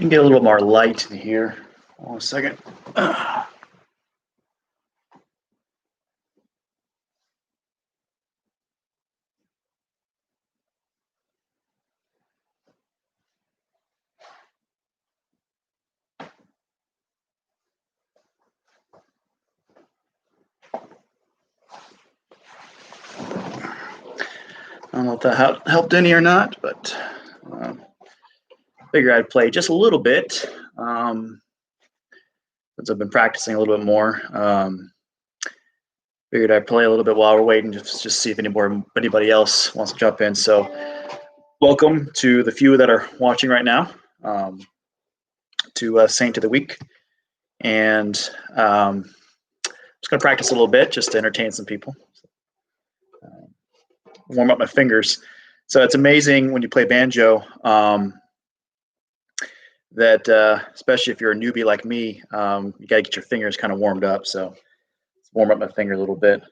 can get a little more light in here. Hold on a second. I don't know if that helped any or not, but figured I'd play just a little bit since I've been practicing a little bit more. Figured I'd play a little bit while we're waiting, just see if anybody else wants to jump in. So welcome to the few that are watching right now to Saint of the Week. And I'm just going to practice a little bit just to entertain some people. Warm up my fingers. So it's amazing when you play banjo that, especially if you're a newbie like me, you got to get your fingers kind of warmed up. So let's warm up my finger a little bit.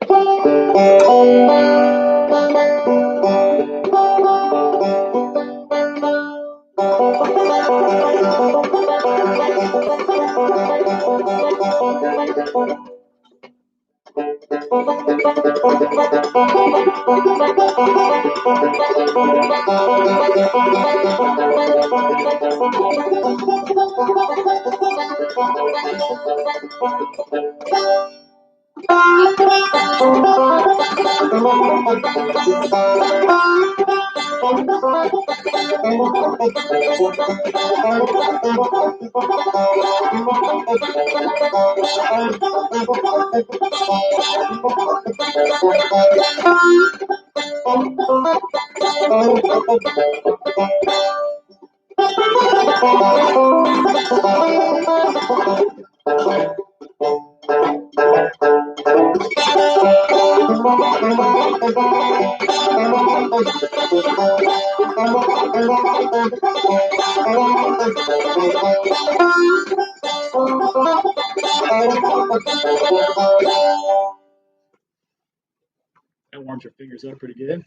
That warms your fingers up pretty good.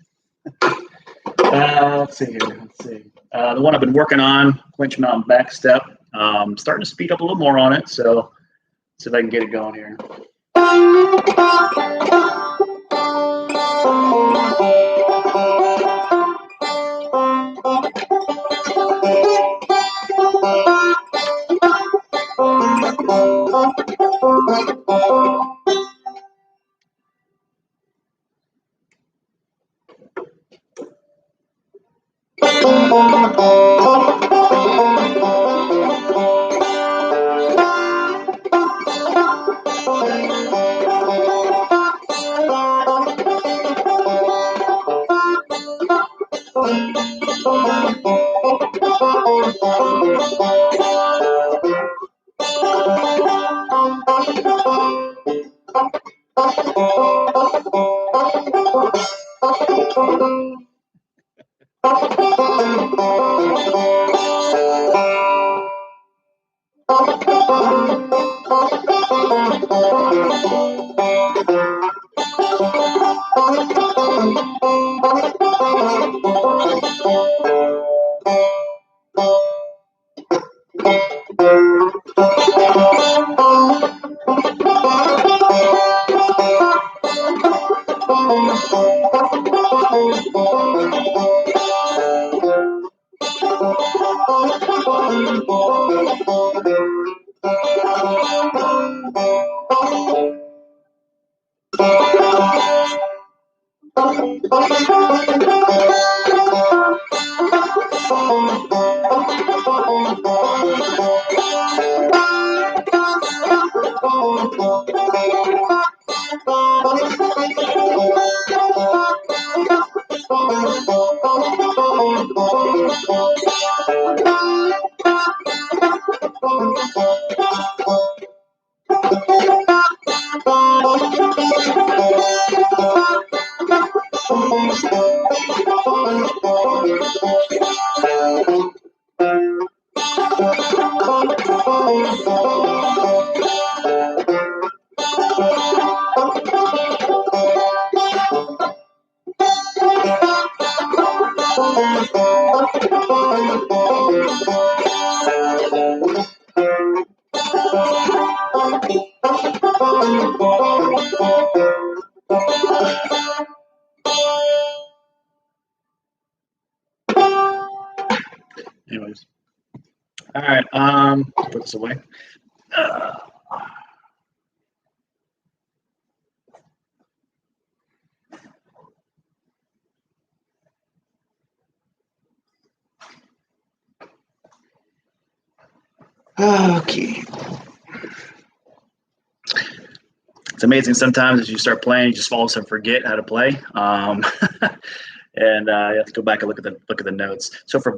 Let's see here. The one I've been working on, clinch mountain back step. Starting to speed up a little more on it, so see if I can get it going here. anyways. All right. Put this away. Okay. It's amazing sometimes as you start playing, you just all of a sudden forget how to play. And you have to go back and look at the notes. So by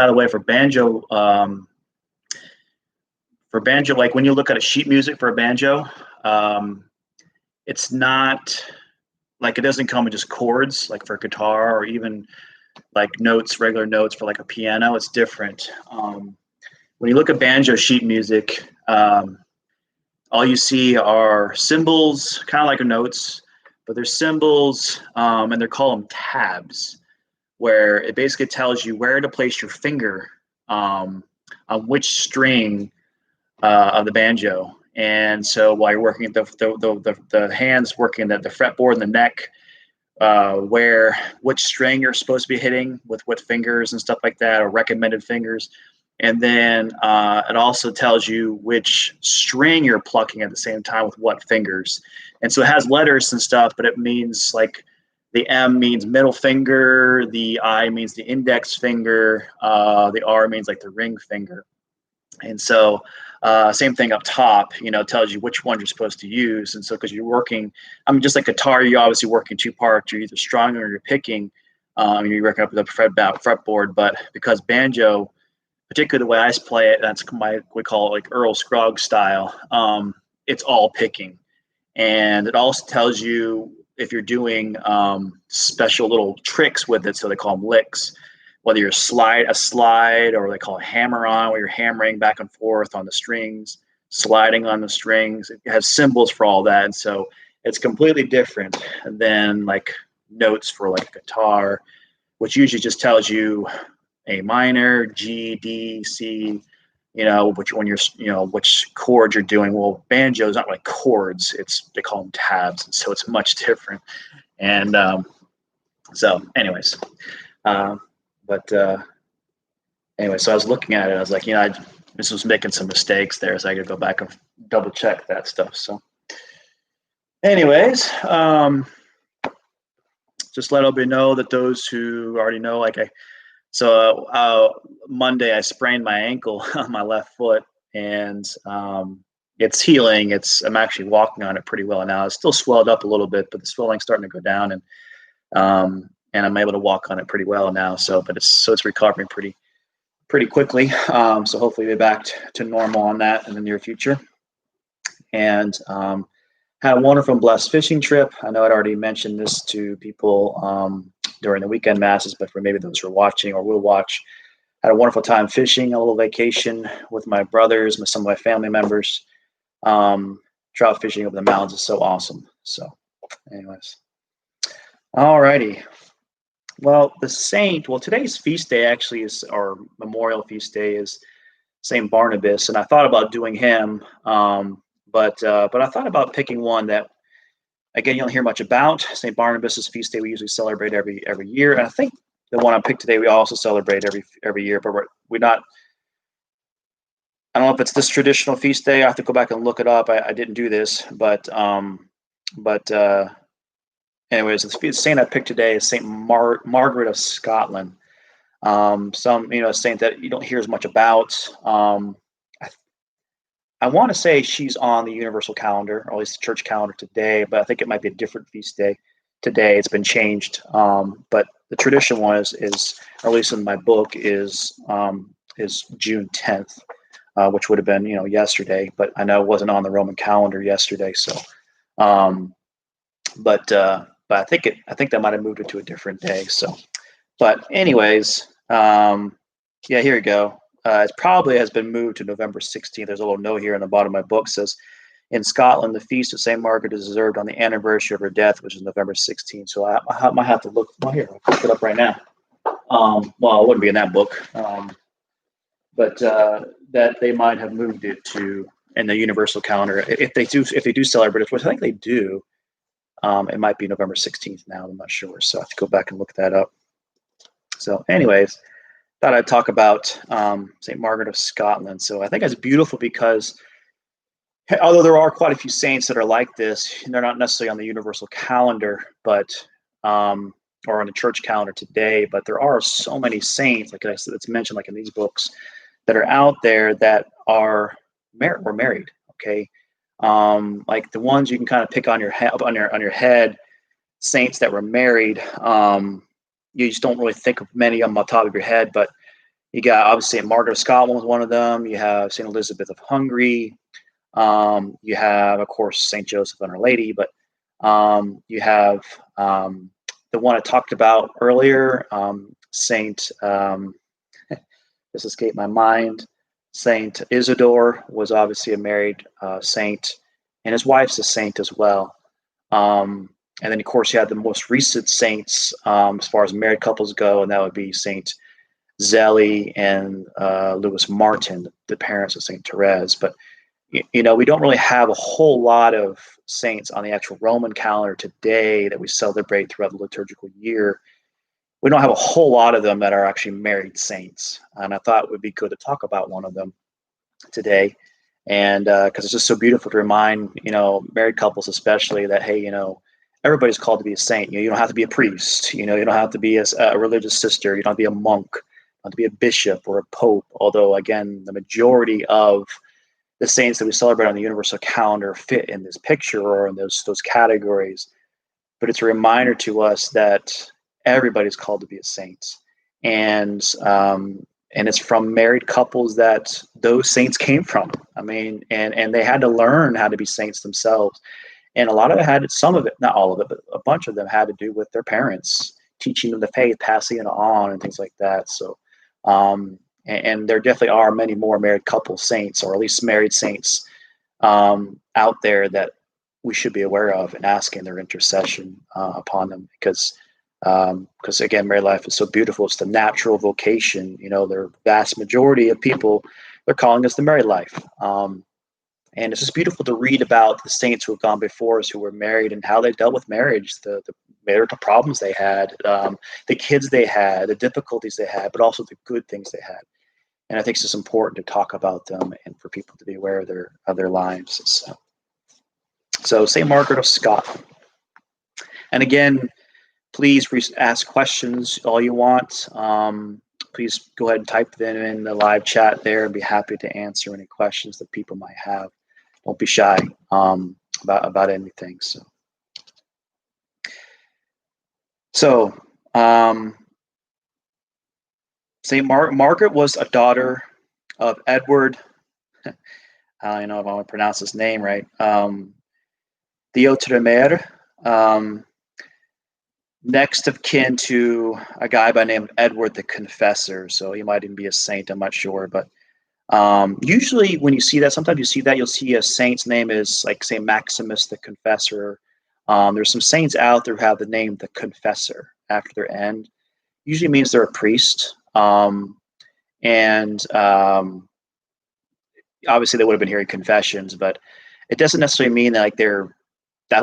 the way, for banjo, like when you look at a sheet music for a banjo, it's not like it doesn't come with just chords like for guitar or even like notes, regular notes for like a piano. It's different. When you look at banjo sheet music, all you see are symbols, kind of like notes, but they're symbols, and they're called tabs, where it basically tells you where to place your finger on which string of the banjo. And so while you're working at the hands working at the fretboard and the neck, which string you're supposed to be hitting with what fingers and stuff like that, or recommended fingers. And then it also tells you which string you're plucking at the same time with what fingers. And so it has letters and stuff, but it means like the M means middle finger, the I means the index finger, the R means like the ring finger. And so same thing up top, tells you which one you're supposed to use. And so because you're working, just like guitar, you're obviously working two parts. You're either strumming or you're picking. You're working up the fretboard. But because banjo, particularly the way I play it, we call it like Earl Scruggs style. It's all picking. And it also tells you if you're doing special little tricks with it, so they call them licks, whether you're a slide, or they call it hammer on, where you're hammering back and forth on the strings, sliding on the strings. It has symbols for all that. And so it's completely different than like notes for like a guitar, which usually just tells you A minor, G, D, C, which chords you're doing. Well, banjo is not like chords; they call them tabs, and so it's much different. And so, anyways, anyway, so I was looking at it. I was like, I just was making some mistakes there, so I could go back and double check that stuff. So, anyways, just let everybody know that those who already know, Monday I sprained my ankle on my left foot, and it's healing. I'm actually walking on it pretty well now. It's still swelled up a little bit, but the swelling's starting to go down, and I'm able to walk on it pretty well now. So it's recovering pretty quickly. So hopefully we'll be back to normal on that in the near future. And had a wonderful, blessed fishing trip. I know I'd already mentioned this to people during the weekend masses, but for maybe those who are watching or will watch, had a wonderful time fishing, a little vacation with my brothers, with some of my family members. Trout fishing over the mountains is so awesome. So anyways, all righty. Well, today's feast day actually is our memorial feast day is St. Barnabas, and I thought about doing him, but I thought about picking one that, again, you don't hear much about. St. Barnabas' feast day we usually celebrate every year, and I think the one I picked today we also celebrate every year, but we're not. I don't know if it's this traditional feast day. I have to go back and look it up. I didn't do this, but anyways, the saint I picked today is Saint Margaret of Scotland. Some saint that you don't hear as much about. I want to say she's on the universal calendar, or at least the church calendar today, but I think it might be a different feast day today. It's been changed, but the traditional one is, or at least in my book, is June 10th, which would have been yesterday. But I know it wasn't on the Roman calendar yesterday, so. But I think that might have moved it to a different day. So, but anyways, yeah, here we go. It probably has been moved to November 16th. There's a little note here in the bottom of my book says, in Scotland, the feast of St. Margaret is observed on the anniversary of her death, which is November 16th. So I might have to look. Well, here, I'll look it up right now. Well, it wouldn't be in that book, but that they might have moved it to in the universal calendar if they do celebrate it, which I think they do. It might be November 16th now. I'm not sure. So I have to go back and look that up. So anyways, thought I'd talk about St. Margaret of Scotland. So I think it's beautiful because although there are quite a few saints that are like this, they're not necessarily on the universal calendar, but um, or on the church calendar today. But there are so many saints, like I said, it's mentioned, like in these books, that are out there that are were married. Okay, like the ones you can kind of pick on your head, on your head, saints that were married. You just don't really think of many of them on top of your head, but you got obviously Margaret of Scotland was one of them. You have Saint Elizabeth of Hungary. You have, of course, Saint Joseph and Our Lady, but you have the one I talked about earlier, Saint. This escaped my mind. Saint Isidore was obviously a married saint, and his wife's a saint as well. And then, of course, you have the most recent saints as far as married couples go, and that would be Saint Zélie and Louis Martin, the parents of Saint Therese. But we don't really have a whole lot of saints on the actual Roman calendar today that we celebrate throughout the liturgical year. We don't have a whole lot of them that are actually married saints, and I thought it would be good to talk about one of them today, and because it's just so beautiful to remind married couples especially that, hey, everybody's called to be a saint. You don't have to be a priest. You don't have to be a religious sister. You don't have to be a monk. You don't have to be a bishop or a pope. Although, again, the majority of the saints that we celebrate on the universal calendar fit in this picture or in those categories. But it's a reminder to us that everybody's called to be a saint, and it's from married couples that those saints came from. I mean, and they had to learn how to be saints themselves. And a lot of it had, some of it, not all of it, but a bunch of them had to do with their parents teaching them the faith, passing it on, and things like that. So, and there definitely are many more married couple saints, or at least married saints, out there that we should be aware of and asking their intercession upon them, because again, married life is so beautiful. It's the natural vocation. The vast majority of people, they're calling us the married life. And it's just beautiful to read about the saints who have gone before us, who were married, and how they dealt with marriage, the marital problems they had, the kids they had, the difficulties they had, but also the good things they had. And I think it's just important to talk about them and for people to be aware of their lives. So St. Margaret of Scotland. And again, please ask questions all you want. Please go ahead and type them in the live chat there. I'd be happy to answer any questions that people might have. Don't be shy about anything. So St. Margaret was a daughter of Edward. I don't know if I'm going to pronounce his name right. D'Outremer, next of kin to a guy by the name of Edward the Confessor. So he might even be a saint. I'm not sure, but usually when you see that, sometimes you'll see a saint's name is like Saint Maximus the Confessor. There's some saints out there who have the name the Confessor after their end. Usually means they're a priest, and obviously they would have been hearing confessions, but it doesn't necessarily mean that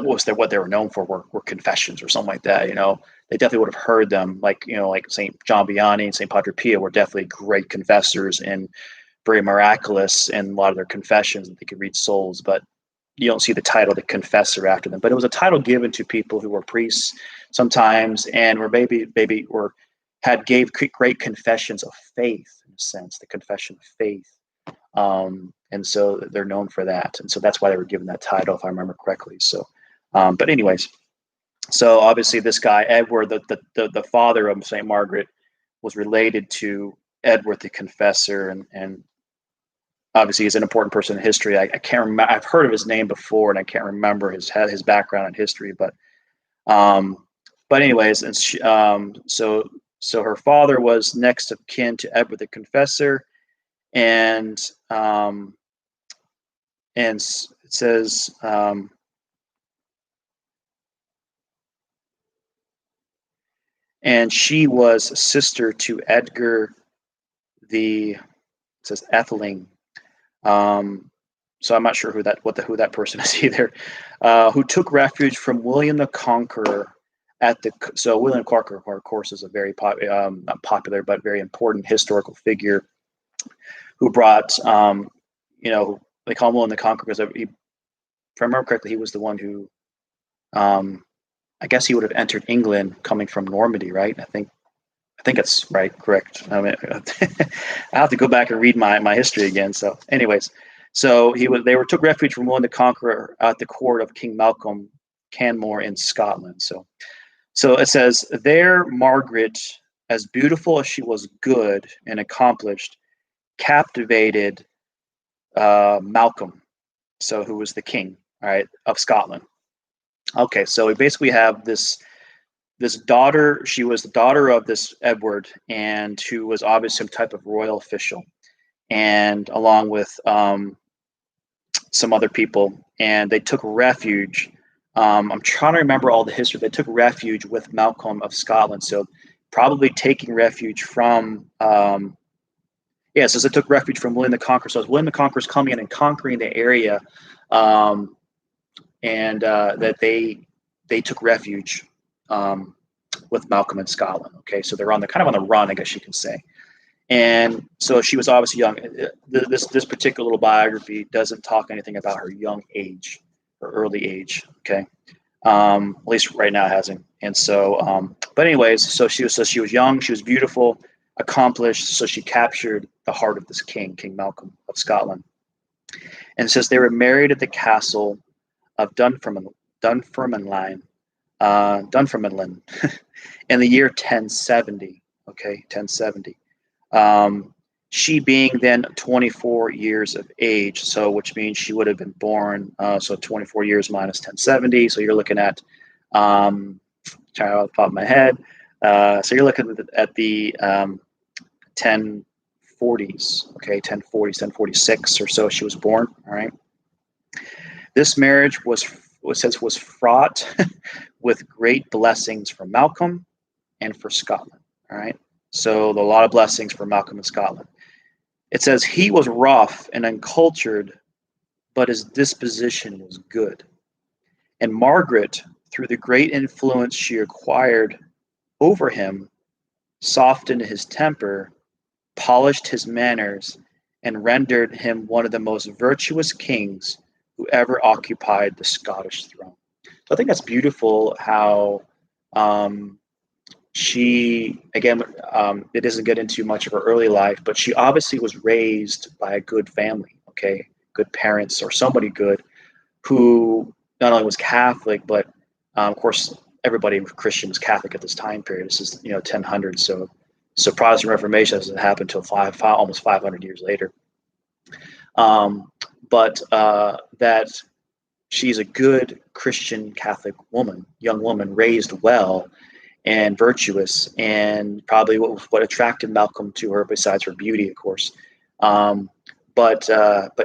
what they were known for were confessions or something like that. They definitely would have heard them, like Saint John Vianney and Saint Padre Pio were definitely great confessors and very miraculous in a lot of their confessions, that they could read souls, but you don't see the title the Confessor after them. But it was a title given to people who were priests sometimes, and were gave great confessions of faith, in a sense, the confession of faith. And so they're known for that, and so that's why they were given that title, if I remember correctly. So, but anyways, so obviously this guy Edward, the father of Saint Margaret, was related to Edward the Confessor, and obviously he's an important person in history. I can't remember. I've heard of his name before, and I can't remember his background in history. But anyways, and so her father was next of kin to Edward the Confessor, and it says. And she was sister to Edgar it says Etheling. So I'm not sure who that person is either. Who took refuge from William the Conqueror so William Clark, of course, is a very not popular but very important historical figure who brought, they call him William the Conqueror because if I remember correctly, he was the one who, I guess he would have entered England coming from Normandy, right? I think it's right, correct. I mean, I have to go back and read my history again. So, anyways, so took refuge from William the Conqueror at the court of King Malcolm Canmore in Scotland. So it says there, Margaret, as beautiful as she was good and accomplished, captivated Malcolm, so who was the king, all right, of Scotland. Okay, so we basically have this daughter. She was the daughter of this Edward, and who was obviously some type of royal official, and along with some other people, and they took refuge. I'm trying to remember all the history. They took refuge with Malcolm of Scotland, so probably taking refuge from. So they took refuge from William the Conqueror. So as William the Conqueror's coming in and conquering the area, and that they took refuge with Malcolm in Scotland. Okay, so they're kind of on the run, I guess you can say. And so she was obviously young. This particular little biography doesn't talk anything about her young age, her early age. Okay, at least right now it hasn't. And so, but anyways, so she was young, she was beautiful, accomplished. So she captured the heart of this King Malcolm of Scotland. And it says they were married at the castle of Dunfermline, in the year 1070. Okay, 1070. She being then 24 years of age, so which means she would have been born, so 24 years minus 1070. So you're looking at, trying off the top of my head, so you're looking at the 1040s, okay, 1040s, 1046 or so she was born, all right. This marriage was fraught with great blessings for Malcolm and for Scotland, all right. So a lot of blessings for Malcolm in Scotland. It says he was rough and uncultured, but his disposition was good. And Margaret, through the great influence she acquired over him, softened his temper, polished his manners, and rendered him one of the most virtuous kings who ever occupied the Scottish throne. So I think that's beautiful how she, again, it doesn't get into much of her early life, but she obviously was raised by a good family, okay, good parents or somebody good, who not only was Catholic, but of course everybody Christian was Catholic at this time period. This is 1000, so Protestant Reformation doesn't happen until almost 500 years later. But that she's a good Christian Catholic woman, young woman, raised well and virtuous, and probably what attracted Malcolm to her, besides her beauty, of course. But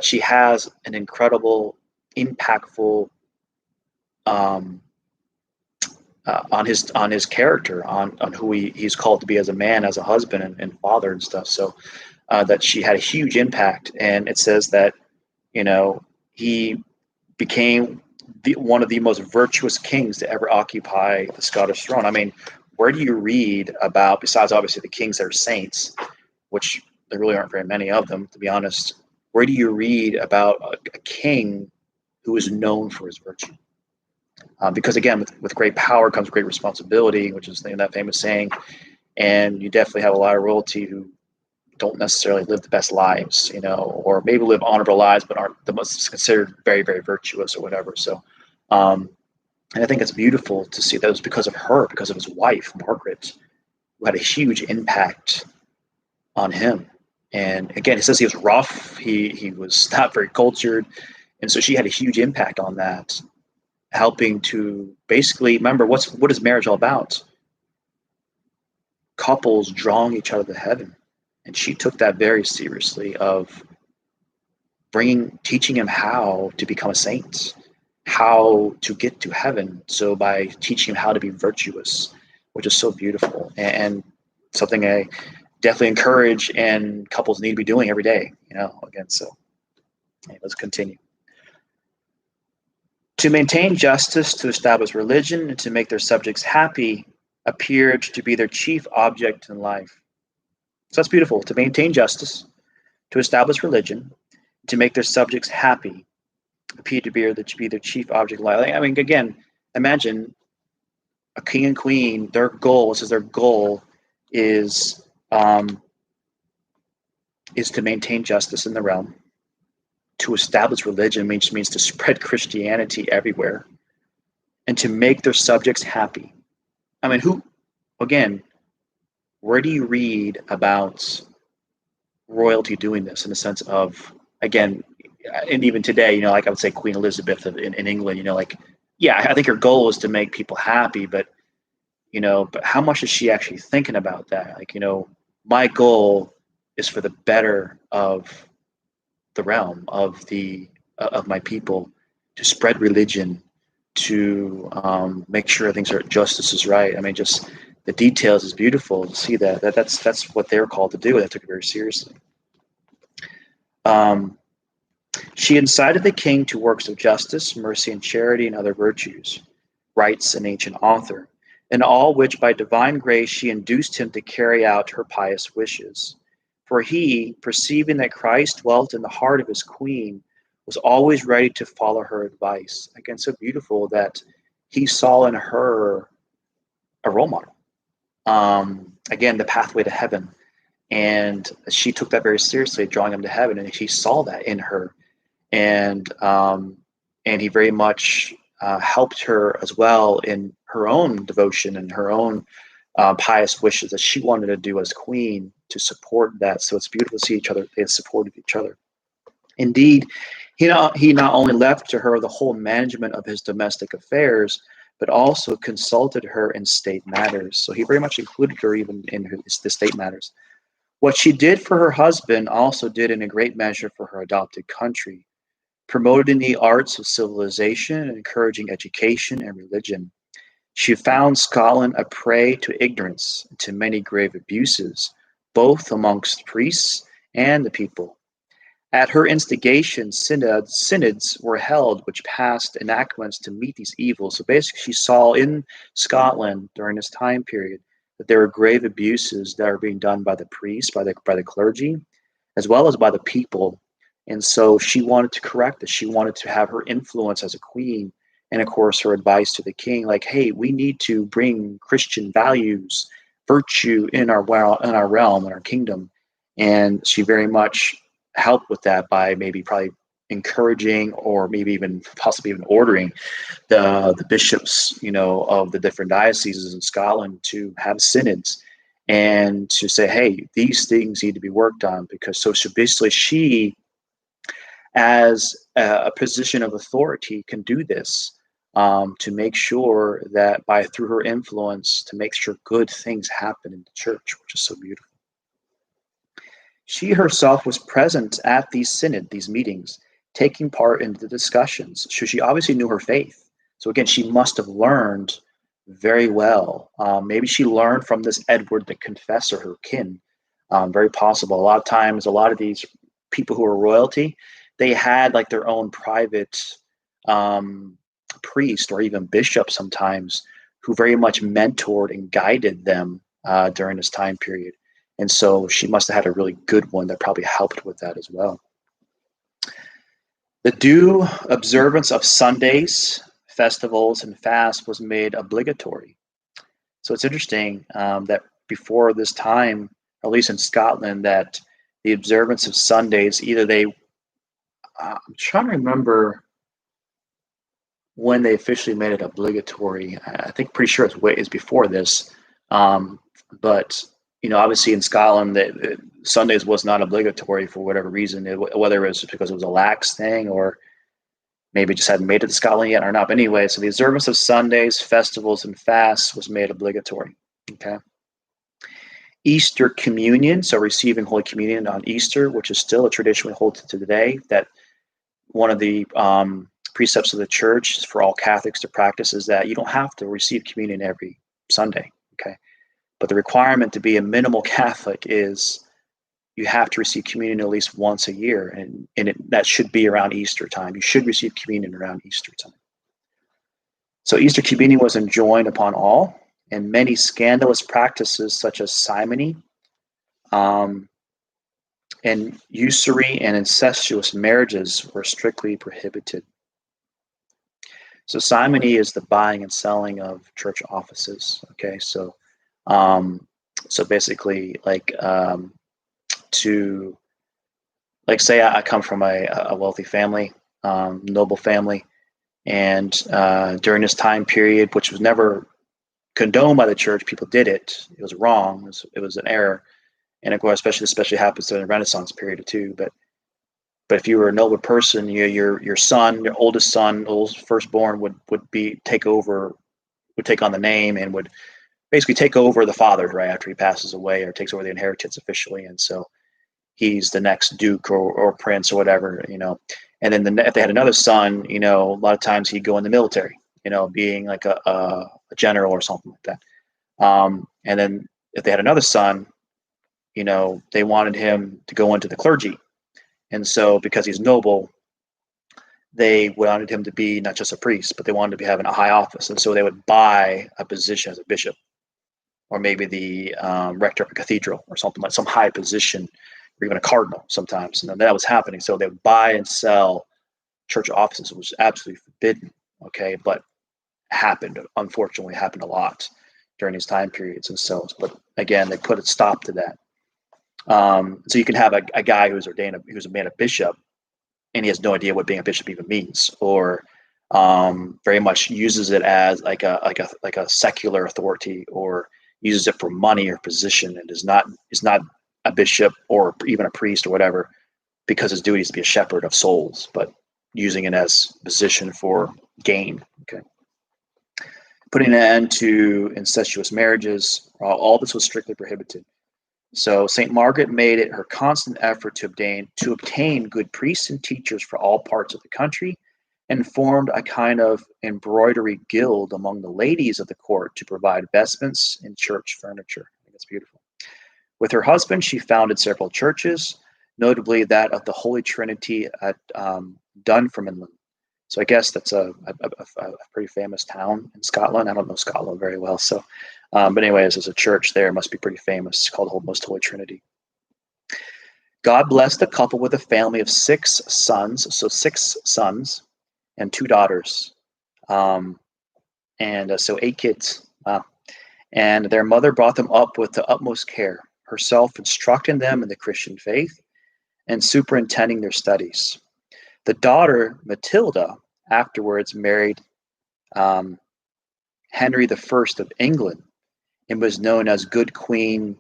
she has an incredible, impactful on his character, on who he's called to be as a man, as a husband and father and stuff. So that she had a huge impact, and it says that he became one of the most virtuous kings to ever occupy the Scottish throne. I mean, where do you read about, besides obviously the kings that are saints, which there really aren't very many of them, to be honest, where do you read about a king who is known for his virtue? Because again, with great power comes great responsibility, which is that famous saying, and you definitely have a lot of royalty who don't necessarily live the best lives, or maybe live honorable lives, but aren't the most considered very, very virtuous or whatever. So, and I think it's beautiful to see that it was because of her, because of his wife, Margaret, who had a huge impact on him. And again, it says he was rough. He was not very cultured. And so she had a huge impact on that, helping to basically, remember, what is marriage all about? Couples drawing each other to heaven. And she took that very seriously, of teaching him how to become a saint, how to get to heaven. So by teaching him how to be virtuous, which is so beautiful, and something I definitely encourage and couples need to be doing every day, again. So let's continue. To maintain justice, to establish religion, and to make their subjects happy appeared to be their chief object in life. So that's beautiful. To maintain justice, to establish religion, to make their subjects happy appeared to be their chief object in life. I mean, again, imagine a king and queen. Their goal, this is their goal, is um, is to maintain justice in the realm. To establish religion means to spread Christianity everywhere, and to make their subjects happy. I mean, who, again, where do you read about royalty doing this in the sense of, again, and even today, like I would say Queen Elizabeth in England, like, yeah, I think her goal is to make people happy, but, but how much is she actually thinking about that? Like, my goal is for the better of the realm, of my people, to spread religion, to make sure things are justice is right. I mean, just the details is beautiful to see that's what they're called to do. They took it very seriously. Um, she incited the king to works of justice, mercy, and charity, and other virtues, writes an ancient author, in all which by divine grace she induced him to carry out her pious wishes. For he, perceiving that Christ dwelt in the heart of his queen, was always ready to follow her advice. Again, so beautiful that he saw in her a role model. Again, the pathway to heaven. And she took that very seriously, drawing him to heaven, and he saw that in her. And he very much helped her as well in her own devotion and her own pious wishes that she wanted to do as queen to support that. So it's beautiful to see each other. They supported each other. Indeed, he not only left to her the whole management of his domestic affairs, but also consulted her in state matters. So he very much included her even in the state matters. What she did for her husband also did in a great measure for her adopted country, promoting the arts of civilization and encouraging education and religion. She found Scotland a prey to ignorance and to many grave abuses, both amongst priests and the people. At her instigation, synods were held which passed enactments to meet these evils. So basically, she saw in Scotland during this time period that there were grave abuses that are being done by the priests, by the clergy, as well as by the people. And so she wanted to correct this. She wanted to have her influence as a queen, and of course, her advice to the king, like, "Hey, we need to bring Christian values, virtue in our realm, in our kingdom." And she very much help with that by maybe probably encouraging or maybe even possibly even ordering the bishops of the different dioceses in Scotland to have synods and to say, hey, these things need to be worked on, because so basically she, as a position of authority, can do this, to make sure that through her influence, to make sure good things happen in the church, which is so beautiful. She herself was present at these meetings, taking part in the discussions. So she obviously knew her faith. So again, she must have learned very well. Maybe she learned from this Edward the Confessor, her kin. Very possible. A lot of times, a lot of these people who are royalty, they had like their own private priest or even bishop sometimes, who very much mentored and guided them during this time period. And so she must have had a really good one that probably helped with that as well. The due observance of Sundays, festivals, and fasts was made obligatory. So it's interesting that before this time, at least in Scotland, that the observance of Sundays, I'm trying to remember when they officially made it obligatory. I think pretty sure it's before this. But obviously in Scotland, Sundays was not obligatory for whatever reason, whether it was because it was a lax thing or maybe just hadn't made it to Scotland yet or not. But anyway, so the observance of Sundays, festivals, and fasts was made obligatory. Okay. Easter communion, so receiving Holy Communion on Easter, which is still a tradition we hold to today, that one of the precepts of the church for all Catholics to practice is that you don't have to receive communion every Sunday. Okay. But the requirement to be a minimal Catholic is you have to receive communion at least once a year, and that should be around Easter time. You should receive communion around Easter time. So Easter communion was enjoined upon all, and many scandalous practices such as simony, um, and usury and incestuous marriages were strictly prohibited. So simony is the buying and selling of church offices. Okay, um, so basically, to like say I come from a wealthy family, noble family, and during this time period, which was never condoned by the church, people did it. It was wrong. It was an error, and of course, especially happens during the Renaissance period too. But if you were a noble person, your son, your oldest son, oldest firstborn would be take over, would take on the name and would basically take over the father's right after he passes away or takes over the inheritance officially, and so he's the next duke or prince or whatever, And then if they had another son, a lot of times he'd go in the military, being like a general or something like that. And then if they had another son, they wanted him to go into the clergy. And so because he's noble, they wanted him to be not just a priest, but they wanted to be having a high office. And so they would buy a position as a bishop or maybe the rector of a cathedral or something like some high position or even a cardinal sometimes. And that was happening. So they would buy and sell church offices. It was absolutely forbidden. Okay. But unfortunately happened a lot during these time periods. And so, but again, they put a stop to that. So you can have a guy who's ordained, who's made a bishop, and he has no idea what being a bishop even means, or very much uses it as like a secular authority, or uses it for money or position, and is not a bishop or even a priest or whatever, because his duty is to be a shepherd of souls, but using it as position for gain. Okay. Putting an end to incestuous marriages, all this was strictly prohibited. So St. Margaret made it her constant effort to obtain good priests and teachers for all parts of the country, and formed a kind of embroidery guild among the ladies of the court to provide vestments and church furniture. I think it's beautiful. With her husband, she founded several churches, notably that of the Holy Trinity at Dunfermline. So I guess that's a pretty famous town in Scotland. I don't know Scotland very well, so but anyways, there's a church there. It must be pretty famous. It's called the Most Holy Trinity. God blessed the couple with a family of 6 sons, so 6 sons and 2 daughters, and so 8 kids. Wow. And their mother brought them up with the utmost care, herself instructing them in the Christian faith and superintending their studies. The daughter, Matilda, afterwards married Henry I of England and was known as Good Queen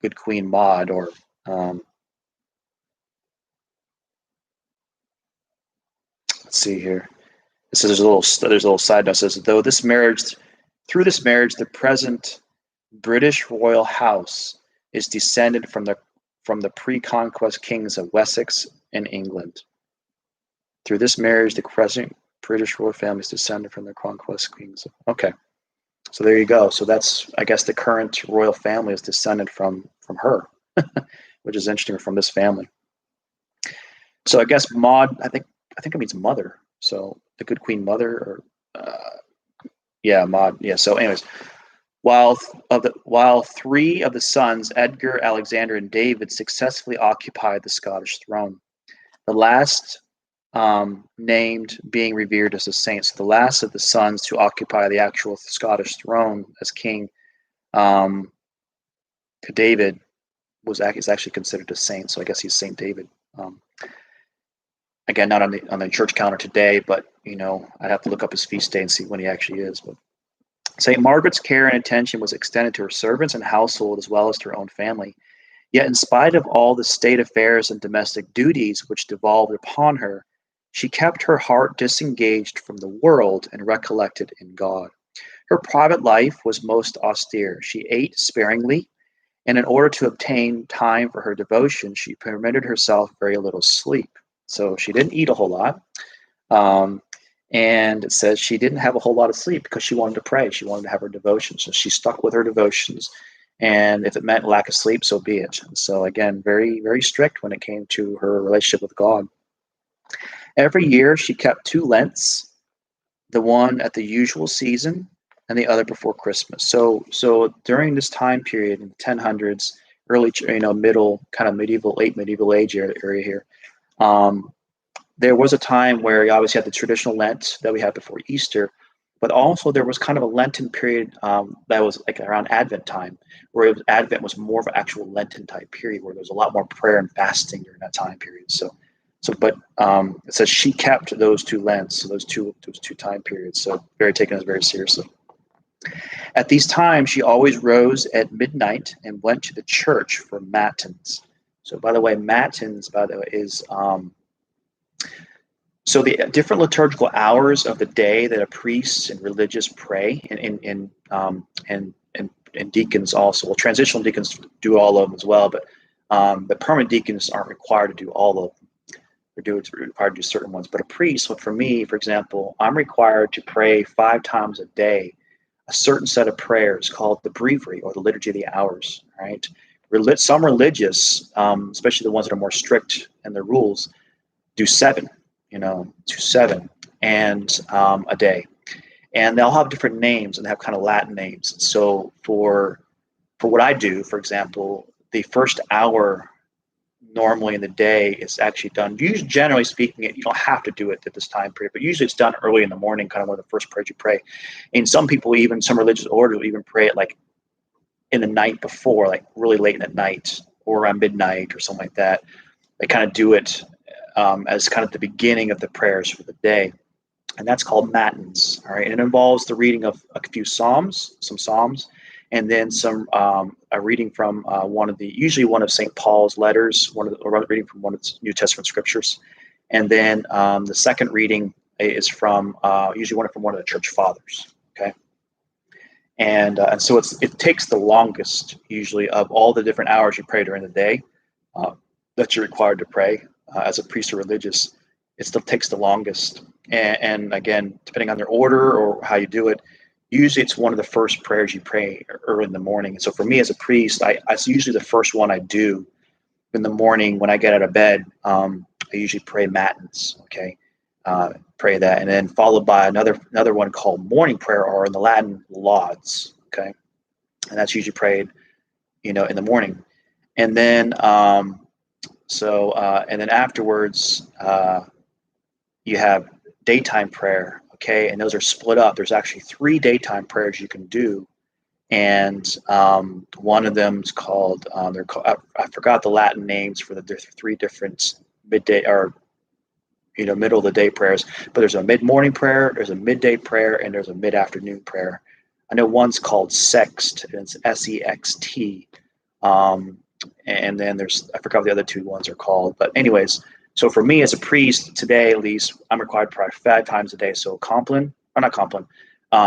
Maud, or let's see here. It says there's a little side note. It says through this marriage, the present British royal house is descended from the pre-conquest kings of Wessex and England. Through this marriage, the present British royal family is descended from the conquest kings. Okay, so there you go. So that's, I guess, the current royal family is descended from her, which is interesting, from this family. So I guess Maud, I think it means mother. So the good Queen Mother, or Maud. Yeah. So anyways, while 3 of the sons, Edgar, Alexander, and David, successfully occupied the Scottish throne, the last named being revered as a saint. So the last of the sons to occupy the actual Scottish throne as king, David, is actually considered a saint. So I guess he's Saint David. Again, not on the church calendar today, but I'd have to look up his feast day and see when he actually is. But St. Margaret's care and attention was extended to her servants and household as well as to her own family. Yet in spite of all the state affairs and domestic duties which devolved upon her, she kept her heart disengaged from the world and recollected in God. Her private life was most austere. She ate sparingly, and in order to obtain time for her devotion, she permitted herself very little sleep. So she didn't eat a whole lot. And it says she didn't have a whole lot of sleep because she wanted to pray. She wanted to have her devotions. So she stuck with her devotions. And if it meant lack of sleep, so be it. And so again, very, very strict when it came to her relationship with God. Every year she kept 2 Lents, the one at the usual season, and the other before Christmas. So during this time period in the 1000s, early, middle, kind of medieval, late medieval age area here, um, there was a time where you obviously had the traditional Lent that we had before Easter, but also there was kind of a Lenten period that was like around Advent time, where Advent was more of an actual Lenten type period where there was a lot more prayer and fasting during that time period. But it says she kept those two Lents, so those two time periods. So very taken us very seriously. At these times, she always rose at midnight and went to the church for matins. So, by the way, matins, is so the different liturgical hours of the day that a priest and religious pray, and deacons also. Well, transitional deacons do all of them as well, but the permanent deacons aren't required to do all of them. They're required to do certain ones. But a priest, for me, for example, I'm required to pray 5 times a day a certain set of prayers called the breviary or the liturgy of the hours. Right? Some religious, especially the ones that are more strict in their rules, do 7. To 7 and a day, and they'll have different names and they have kind of Latin names. So for what I do, for example, the first hour normally in the day is actually done. Usually, generally speaking, you don't have to do it at this time period, but usually it's done early in the morning, kind of one of the first prayers you pray. And some people, even some religious orders, will even pray it like in the night before, like really late at night or around midnight or something like that. They kind of do it as kind of the beginning of the prayers for the day. And that's called matins. All right. And it involves the reading of a few some Psalms, and then a reading from usually one of St. Paul's letters, reading from one of the New Testament scriptures. And then the second reading is from usually one of the church fathers. Okay. And so it takes the longest usually of all the different hours you pray during the day that you're required to pray. As a priest or religious, it still takes the longest. And again, depending on their order or how you do it, usually it's one of the first prayers you pray early in the morning. And so for me as a priest, it's usually the first one I do in the morning when I get out of bed. I usually pray matins, okay? Pray that, and then followed by another one called morning prayer, or in the Latin, lauds, okay? And that's usually prayed, in the morning. And then and then afterwards, you have daytime prayer, okay? And those are split up. There's actually 3 daytime prayers you can do, and one of them is called. I forgot the Latin names for the 3 different midday or middle of the day prayers. But there's a mid-morning prayer, there's a midday prayer, and there's a mid-afternoon prayer. I know one's called Sext, and it's S-E-X-T. And then I forgot what the other 2 ones are called. But anyways, so for me as a priest today, at least, I'm required to pray 5 times a day. So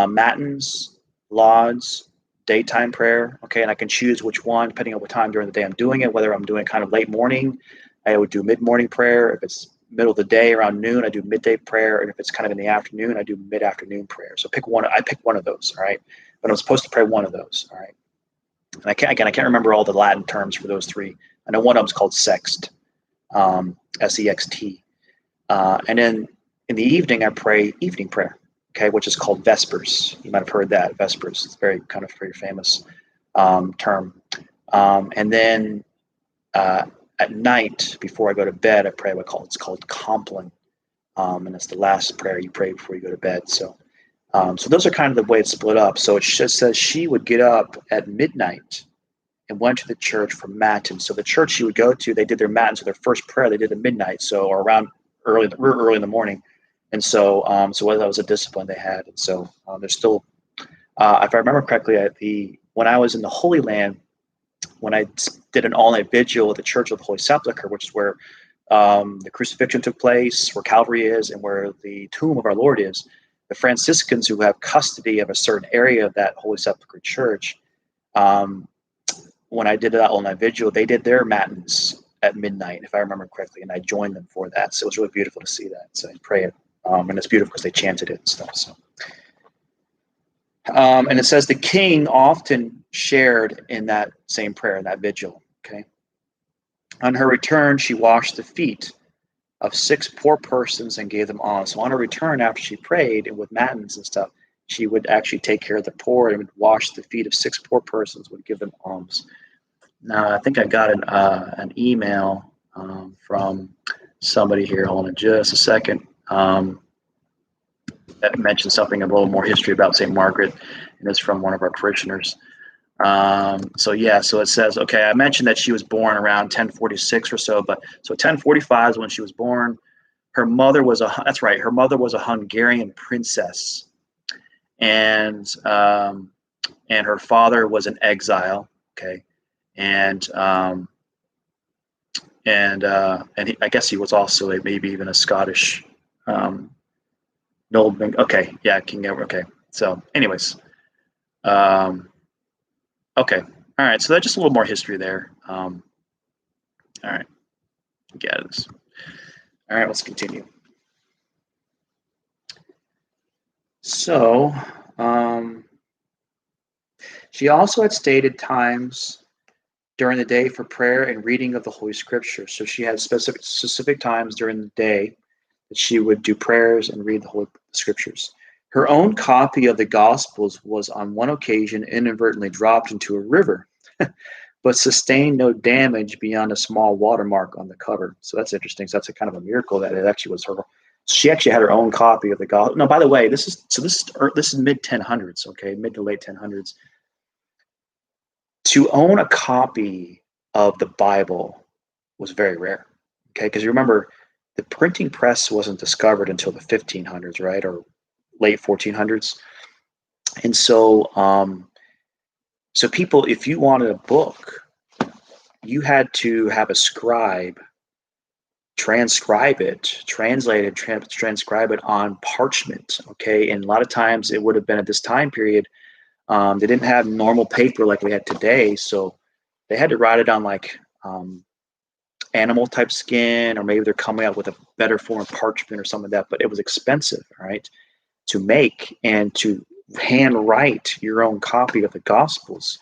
matins, lauds, daytime prayer. Okay, and I can choose which one depending on what time during the day I'm doing it. Whether I'm doing kind of late morning, I would do mid-morning prayer. If it's middle of the day around noon, I do midday prayer. And if it's kind of in the afternoon, I do mid-afternoon prayer. So I pick one of those. All right, but I'm supposed to pray one of those. All right. And I can't remember all the Latin terms for those 3. I know one of them is called Sext, S-E-X-T. And then in the evening, I pray evening prayer, okay, which is called Vespers. You might have heard that, Vespers. It's very famous term. And then at night, before I go to bed, I pray it's called Compline. And that's the last prayer you pray before you go to bed. So those are kind of the way it's split up. So it just says she would get up at midnight and went to the church for matins. So the church she would go to, they did their matins, so their first prayer they did at midnight, or around early in the morning. And so that was a discipline they had. And so there's still, if I remember correctly, when I was in the Holy Land, when I did an all-night vigil at the Church of the Holy Sepulchre, which is where the crucifixion took place, where Calvary is, and where the tomb of our Lord is, the Franciscans who have custody of a certain area of that Holy Sepulchre Church, when I did that all-night vigil, they did their matins at midnight, if I remember correctly, and I joined them for that. So it was really beautiful to see that. So I pray it, and it's beautiful because they chanted it and stuff. So, and it says the king often shared in that same prayer, in that vigil. Okay. On her return, she washed the feet of 6 poor persons and gave them alms. So on her return, after she prayed and with matins and stuff, she would actually take care of the poor and would wash the feet of 6 poor persons, would give them alms. Now, I think I got an email from somebody here. Hold on just a second. That mentioned something, a little more history about St. Margaret, and it's from one of our parishioners. So yeah, so it says, okay, I mentioned that she was born around 1046 or so, but so 1045 is when she was born. Her mother was that's right, her mother was a Hungarian princess, and her father was an exile. Okay, and I guess he was also maybe even a Scottish nobleman. Okay, yeah, King Edward. Okay, so anyways, okay, all right, so that's just a little more history there. All right, get out of this. All right, let's continue. So, she also had stated times during the day for prayer and reading of the Holy Scripture. So she had specific times during the day that she would do prayers and read the Holy Scriptures. Her own copy of the Gospels was on one occasion inadvertently dropped into a river, but sustained no damage beyond a small watermark on the cover. So that's interesting. So that's a kind of a miracle that it actually was her. She actually had her own copy of the Gospel. No, by the way, this is mid 1000s. Okay, mid to late 1000s. To own a copy of the Bible was very rare. Okay, because you remember the printing press wasn't discovered until the 1500s, right, or late 1400s, and so so people, if you wanted a book, you had to have a scribe transcribe it, translate it, transcribe it on parchment. Okay, and a lot of times it would have been at this time period. They didn't have normal paper like we had today, so they had to write it on like animal type skin, or maybe they're coming up with a better form of parchment or something like that. But it was expensive, right, to make, and to handwrite your own copy of the Gospels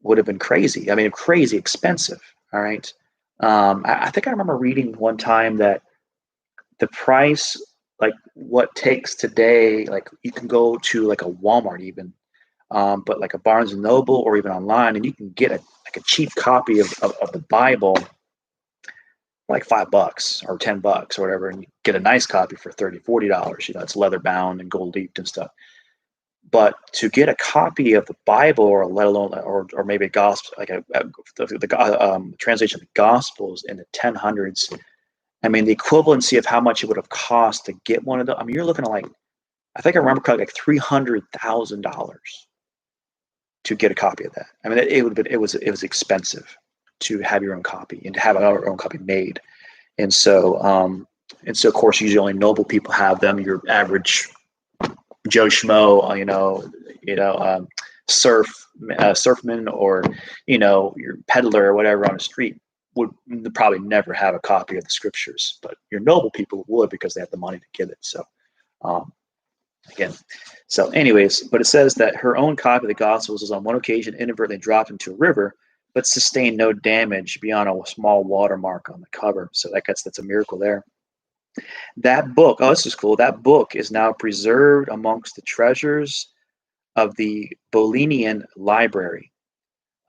would have been crazy. I mean, crazy expensive. All right. I think I remember reading one time that the price, like what takes today, like you can go to like a Walmart even, but like a Barnes and Noble or even online, and you can get like a cheap copy of the Bible, like $5 or $10 or whatever, and you get a nice copy for $30, $40. You know, it's leather bound and gold leafed and stuff. But to get a copy of the Bible, or let alone, or maybe a gospel, like the translation of the Gospels in the 1000s, I mean, the equivalency of how much it would have cost to get one of them. I mean, you're looking at like, I think I remember correctly, like $300,000 to get a copy of that. I mean, it would have been, it was expensive to have your own copy and to have our own copy made. And so of course, usually only noble people have them. Your average Joe Schmo, surfman, or your peddler or whatever on the street would probably never have a copy of the Scriptures. But your noble people would, because they have the money to get it. So again, so anyways, but it says that her own copy of the Gospels was on one occasion inadvertently dropped into a river, but sustained no damage beyond a small watermark on the cover. So that's a miracle there. That book, oh, this is cool. That book is now preserved amongst the treasures of the Bodleian Library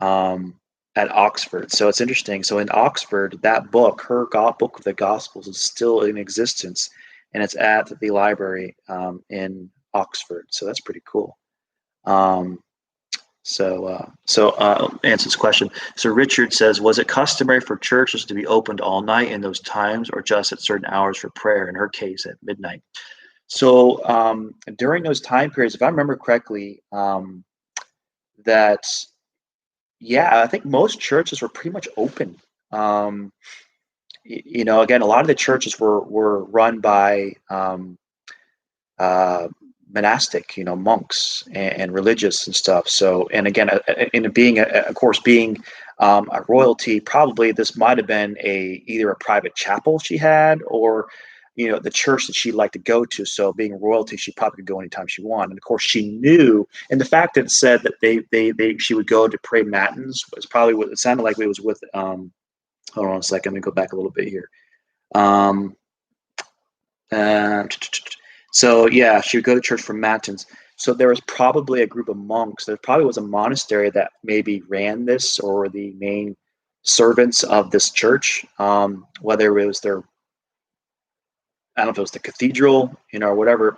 at Oxford. So it's interesting. So in Oxford, that book, her book of the Gospels, is still in existence, and it's at the library in Oxford. So that's pretty cool. Answer this question. So Richard says, was it customary for churches to be opened all night in those times, or just at certain hours for prayer? In her case, at midnight. So during those time periods, if I remember correctly, that, yeah, I think most churches were pretty much open. Again, a lot of the churches were run by monastic, monks and religious and stuff. So, and again, in being, of course, being a royalty, probably this might have been either a private chapel she had, or the church that she liked to go to. So, being royalty, she probably could go anytime she wanted. And of course, she knew, and the fact that it said that she would go to pray matins was probably what it sounded like. It was with. Hold on a second. Let me go back a little bit here. Um, uh, so yeah, she would go to church for matins. So there was probably a group of monks. There probably was a monastery that maybe ran this or were the main servants of this church. Whether it was their, I don't know if it was the cathedral, or whatever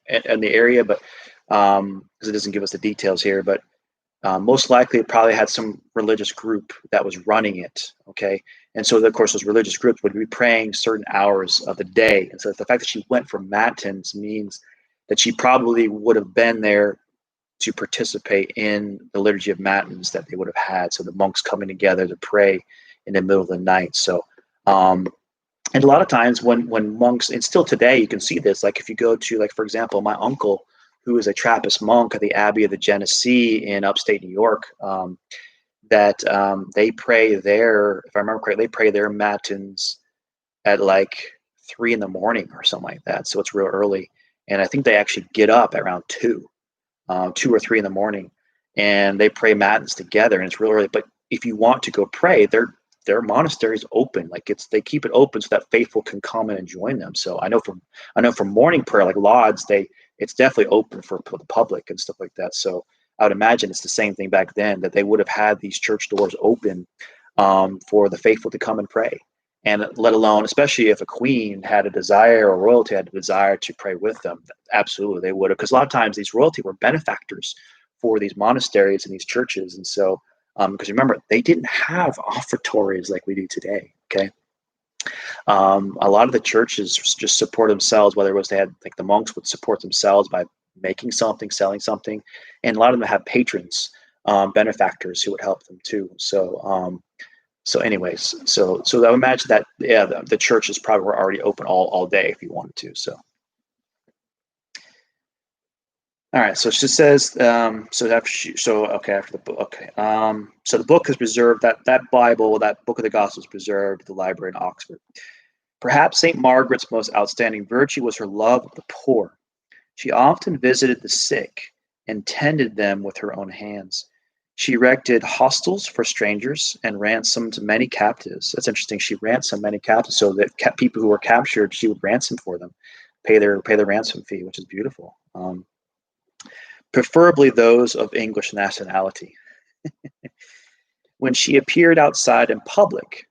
in the area, but because it doesn't give us the details here, but most likely it probably had some religious group that was running it. Okay. And so, of course, those religious groups would be praying certain hours of the day. And so the fact that she went for matins means that she probably would have been there to participate in the liturgy of matins that they would have had. So the monks coming together to pray in the middle of the night. So, and a lot of times when monks, and still today you can see this, like if you go to, like, for example, my uncle, who is a Trappist monk at the Abbey of the Genesee in upstate New York, that they pray there, if I remember correctly, they pray their matins at like 3 in the morning or something like that. So it's real early. And I think they actually get up at around 2 or 3 in the morning, and they pray matins together, and it's real early. But if you want to go pray, their monastery is open. Like they keep it open so that faithful can come in and join them. So I know from morning prayer, like lauds, it's definitely open for the public and stuff like that. So I would imagine it's the same thing back then, that they would have had these church doors open for the faithful to come and pray. And let alone, especially if a queen had a desire or royalty had a desire to pray with them, absolutely they would have. Because a lot of times these royalty were benefactors for these monasteries and these churches. And so, because remember, they didn't have offertories like we do today. Okay. A lot of the churches just support themselves, whether it was they had, like, the monks would support themselves by making something, selling something. And a lot of them have patrons, benefactors who would help them too. So anyways, so I would imagine that, yeah, the churches probably were already open all day if you wanted to. So all right, so it just says, after the book, okay, so the book is preserved, that Bible, that book of the Gospels, preserved at the library in Oxford. Perhaps St. Margaret's most outstanding virtue was her love of the poor. She often visited the sick and tended them with her own hands. She erected hostels for strangers and ransomed many captives. That's interesting. She ransomed many captives, so that people who were captured, she would ransom for them, pay their ransom fee, which is beautiful. Preferably those of English nationality. When she appeared outside in public,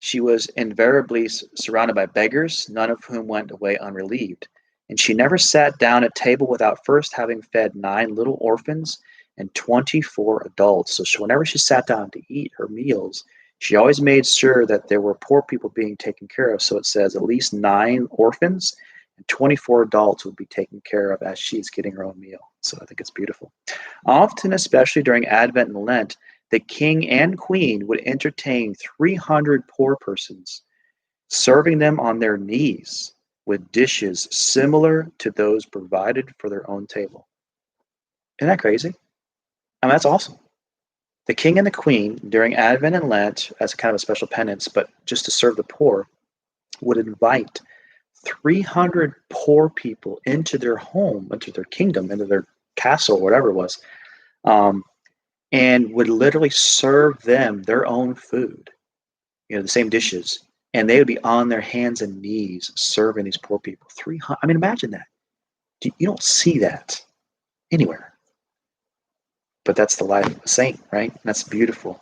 she was invariably surrounded by beggars, none of whom went away unrelieved. And she never sat down at table without first having fed 9 little orphans and 24 adults. So whenever she sat down to eat her meals, she always made sure that there were poor people being taken care of. So it says at least 9 orphans and 24 adults would be taken care of as she's getting her own meal. So I think it's beautiful. Often, especially during Advent and Lent, the king and queen would entertain 300 poor persons, serving them on their knees with dishes similar to those provided for their own table. Isn't that crazy? I mean, that's awesome. The king and the queen, during Advent and Lent, as kind of a special penance, but just to serve the poor, would invite 300 poor people into their home, into their kingdom, into their castle, whatever it was, and would literally serve them their own food, the same dishes, and they would be on their hands and knees serving these poor people. 300. I mean, imagine that. You don't see that anywhere. But that's the life of a saint, right? That's beautiful.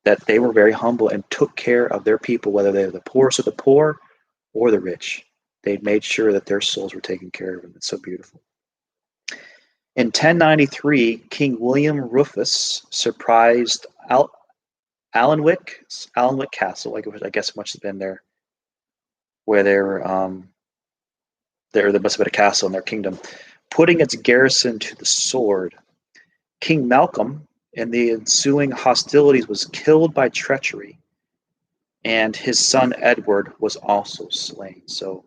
That they were very humble and took care of their people, whether they were the poorest of the poor or the rich. They made sure that their souls were taken care of, and it's so beautiful. In 1093, King William Rufus surprised Alnwick Castle, I guess must have been there, where there must have been a castle in their kingdom, putting its garrison to the sword. King Malcolm, in the ensuing hostilities, was killed by treachery, and his son Edward was also slain. So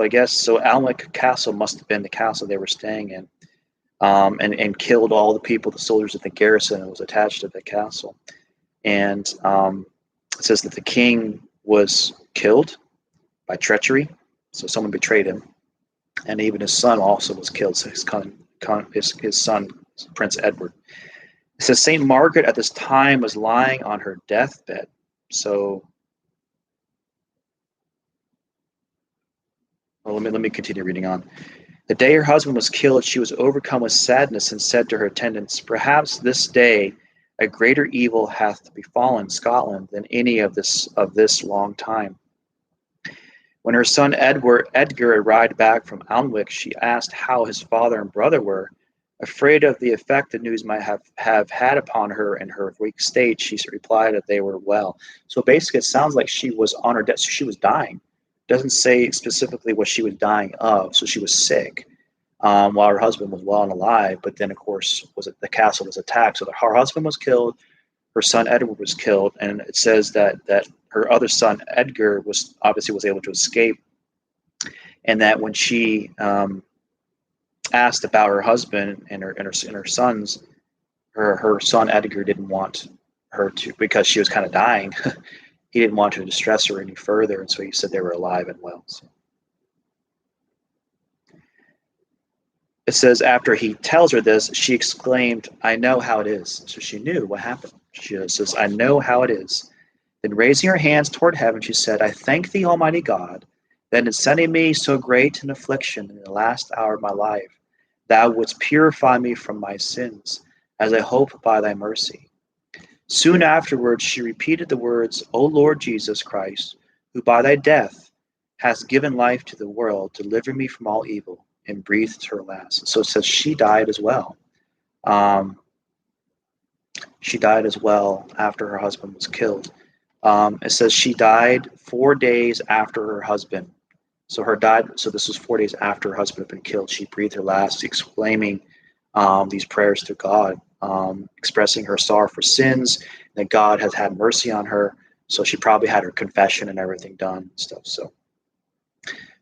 I guess Alnwick Castle must have been the castle they were staying in, and killed all the people, the soldiers of the garrison that was attached to the castle. And it says that the king was killed by treachery, so someone betrayed him, and even his son also was killed. So his son, Prince Edward. It says Saint Margaret at this time was lying on her deathbed. So Well, let me continue reading on. The day her husband was killed, she was overcome with sadness and said to her attendants, "Perhaps this day a greater evil hath befallen Scotland than any of this long time." When her son Edgar arrived back from Alnwick, she asked how his father and brother were. Afraid of the effect the news might have had upon her in her weak state, she replied that they were well. So basically, it sounds like she was on her death. So she was dying. It doesn't say specifically what she was dying of. So she was sick while her husband was well and alive. But then, of course, the castle was attacked. So her husband was killed. Her son Edward was killed, and it says that her other son Edgar was able to escape, and that when she asked about her husband and her sons, her son Edgar didn't want her to, because she was kind of dying. He didn't want to distress her any further, and so he said they were alive and well. So it says after he tells her this, she exclaimed, "I know how it is." So she knew what happened. She says, "I know how it is." Then raising her hands toward heaven, she said, "I thank thee, Almighty God, that in sending me so great an affliction in the last hour of my life, thou wouldst purify me from my sins, as I hope by thy mercy." Soon afterwards she repeated the words, "O Lord Jesus Christ, who by thy death hast given life to the world, deliver me from all evil," and breathed her last. So it says she died as well. She died as well after her husband was killed. It says she died 4 days after her husband. So this was 4 days after her husband had been killed. She breathed her last, exclaiming these prayers to God, expressing her sorrow for sins, that God has had mercy on her. So she probably had her confession and everything done and stuff. So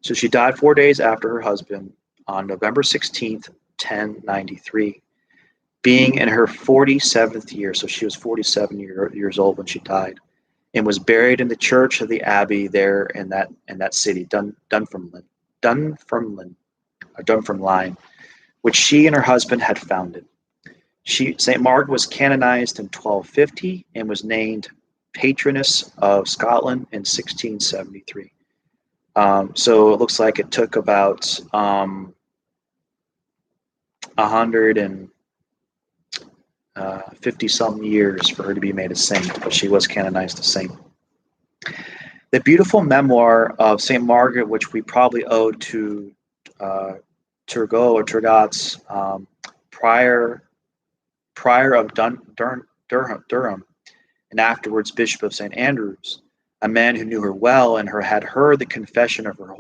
she died 4 days after her husband on November 16th, 1093, being in her 47th year. So she was 47 years old when she died, and was buried in the church of the abbey there in that city, Dunfermline, which she and her husband had founded. St. Margaret was canonized in 1250 and was named patroness of Scotland in 1673. So it looks like it took about 150 some years for her to be made a saint, but she was canonized a saint. The beautiful memoir of St. Margaret, which we probably owe to Turgot or Turgot's prior of Durham, and afterwards Bishop of St. Andrews, a man who knew her well and had heard the confession of her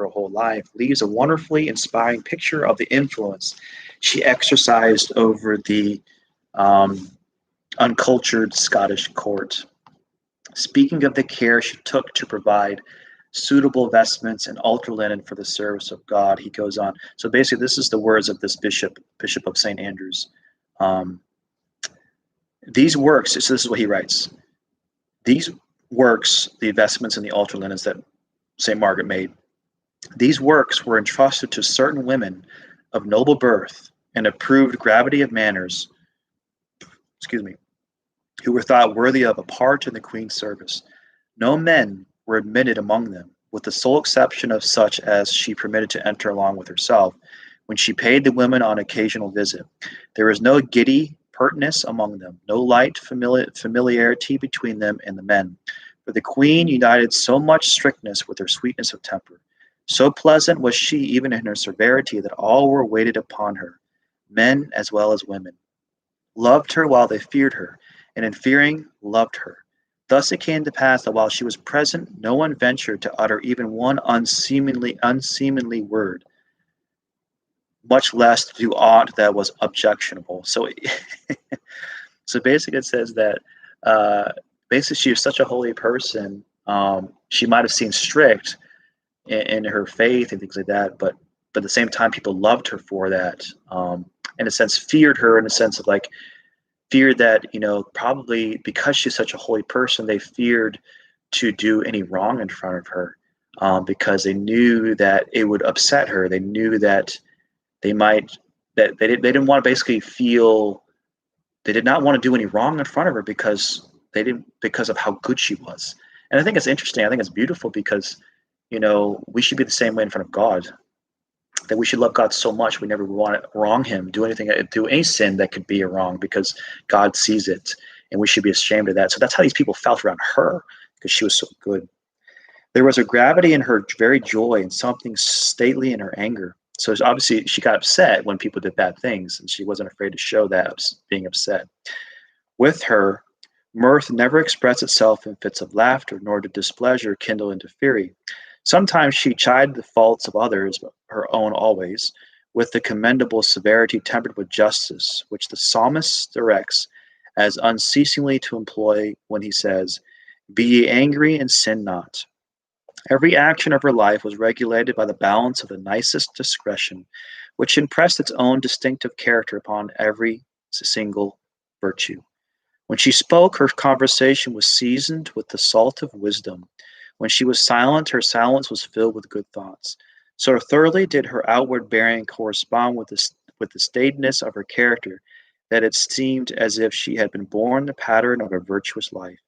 whole life, leaves a wonderfully inspiring picture of the influence she exercised over the uncultured Scottish court. Speaking of the care she took to provide suitable vestments and altar linen for the service of God, he goes on. So basically, this is the words of this Bishop of St. Andrews. These works, so this is what he writes. These works, the vestments and the altar linens that St. Margaret made, these works were entrusted to certain women of noble birth and approved gravity of manners, who were thought worthy of a part in the Queen's service. No men were admitted among them, with the sole exception of such as she permitted to enter along with herself, when she paid the women on occasional visit. There was no giddy pertness among them, no light familiarity between them and the men. For the Queen united so much strictness with her sweetness of temper. So pleasant was she even in her severity that all were waited upon her, men as well as women, loved her while they feared her, and in fearing loved her. Thus it came to pass that while she was present, no one ventured to utter even one unseemly word, much less to do aught that was objectionable. So, so basically, it says that basically she was such a holy person. She might have seemed strict in her faith and things like that, but at the same time, people loved her for that. In a sense, feared her in a sense of like feared that, probably because she's such a holy person, they feared to do any wrong in front of her, because they knew that it would upset her. They knew that they didn't want to basically feel, they did not want to do any wrong in front of her because of how good she was. And I think it's interesting. I think it's beautiful because, we should be the same way in front of God. That we should love God so much we never want to wrong Him, do any sin that could be a wrong, because God sees it, and we should be ashamed of that. So that's how these people felt around her, because she was so good. There was a gravity in her very joy and something stately in her anger. So obviously she got upset when people did bad things, and she wasn't afraid to show that being upset. With her, mirth never expressed itself in fits of laughter, nor did displeasure kindle into fury. Sometimes she chided the faults of others, but her own always, with the commendable severity tempered with justice, which the psalmist directs as unceasingly to employ when he says, "Be ye angry and sin not." Every action of her life was regulated by the balance of the nicest discretion, which impressed its own distinctive character upon every single virtue. When she spoke, her conversation was seasoned with the salt of wisdom. When she was silent, her silence was filled with good thoughts. So thoroughly did her outward bearing correspond with the staidness of her character that it seemed as if she had been born the pattern of a virtuous life.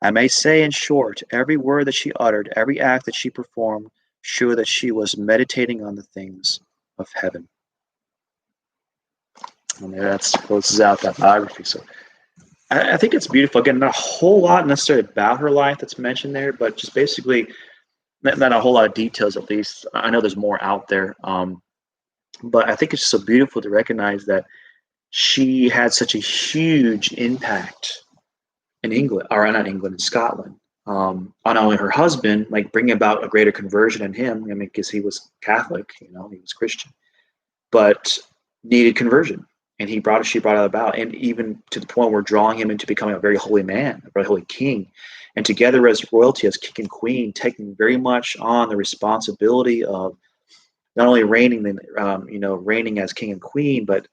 I may say, in short, every word that she uttered, every act that she performed, showed that she was meditating on the things of heaven. And that closes out that biography. So I think it's beautiful. Again, not a whole lot necessarily about her life that's mentioned there, but just basically not a whole lot of details, at least. I know there's more out there. But I think it's so beautiful to recognize that she had such a huge impact in England, or not England, in Scotland, on not only her husband, like bringing about a greater conversion in him. I mean, because he was Catholic, he was Christian, but needed conversion, and she brought it about, and even to the point where drawing him into becoming a very holy man, a very holy king, and together as royalty, as king and queen, taking very much on the responsibility of not only reigning as king and queen, but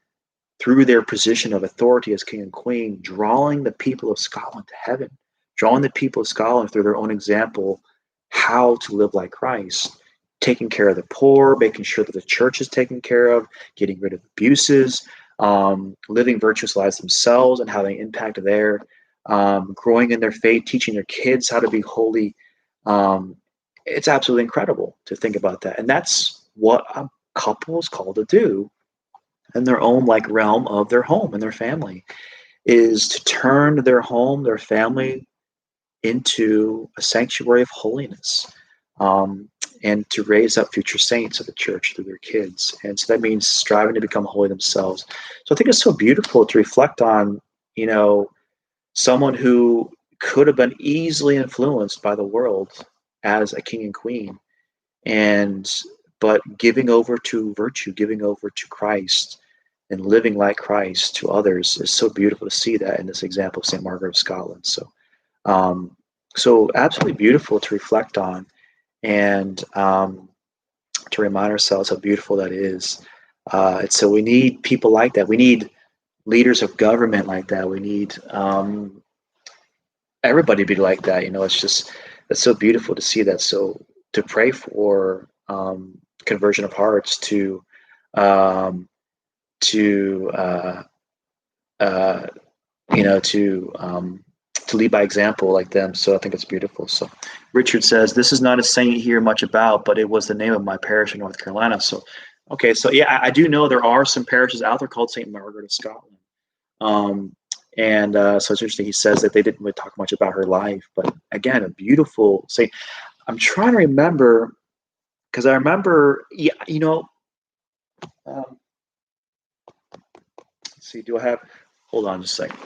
through their position of authority as king and queen, drawing the people of Scotland to heaven, drawing the people of Scotland through their own example, how to live like Christ, taking care of the poor, making sure that the church is taken care of, getting rid of abuses, living virtuous lives themselves and having impact there, growing in their faith, teaching their kids how to be holy. It's absolutely incredible to think about that. And that's what a couple is called to do in their own realm of their home and their family, is to turn their home, their family, into a sanctuary of holiness, and to raise up future saints of the church through their kids. And so that means striving to become holy themselves. So I think it's so beautiful to reflect on, someone who could have been easily influenced by the world as a king and queen, but giving over to virtue, giving over to Christ, and living like Christ to others is so beautiful to see that in this example of St. Margaret of Scotland. So absolutely beautiful to reflect on, and to remind ourselves how beautiful that is. So we need people like that. We need leaders of government like that. We need everybody to be like that. It's so beautiful to see that. So to pray for conversion of hearts, to lead by example like them. So I think it's beautiful. So Richard says, this is not a saint you hear much about, but it was the name of my parish in North Carolina. So, okay. So yeah, I do know there are some parishes out there called St. Margaret of Scotland. So it's interesting. He says that they didn't really talk much about her life, but again, a beautiful saint. I'm trying to remember, because I remember, let's see, hold on just a second.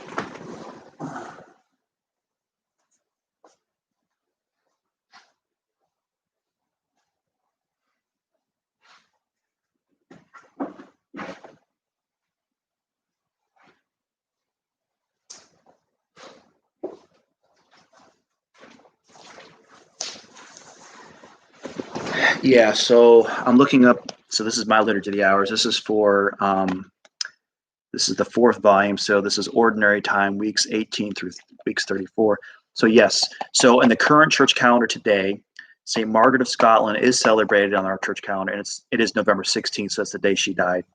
Yeah, so I'm looking up. So this is my Liturgy of the Hours. This is for this is the 4th volume. So this is Ordinary Time, weeks 18 through weeks 34. So yes, so in the current church calendar today, St. Margaret of Scotland is celebrated on our church calendar, and it is November 16th. So that's the day she died.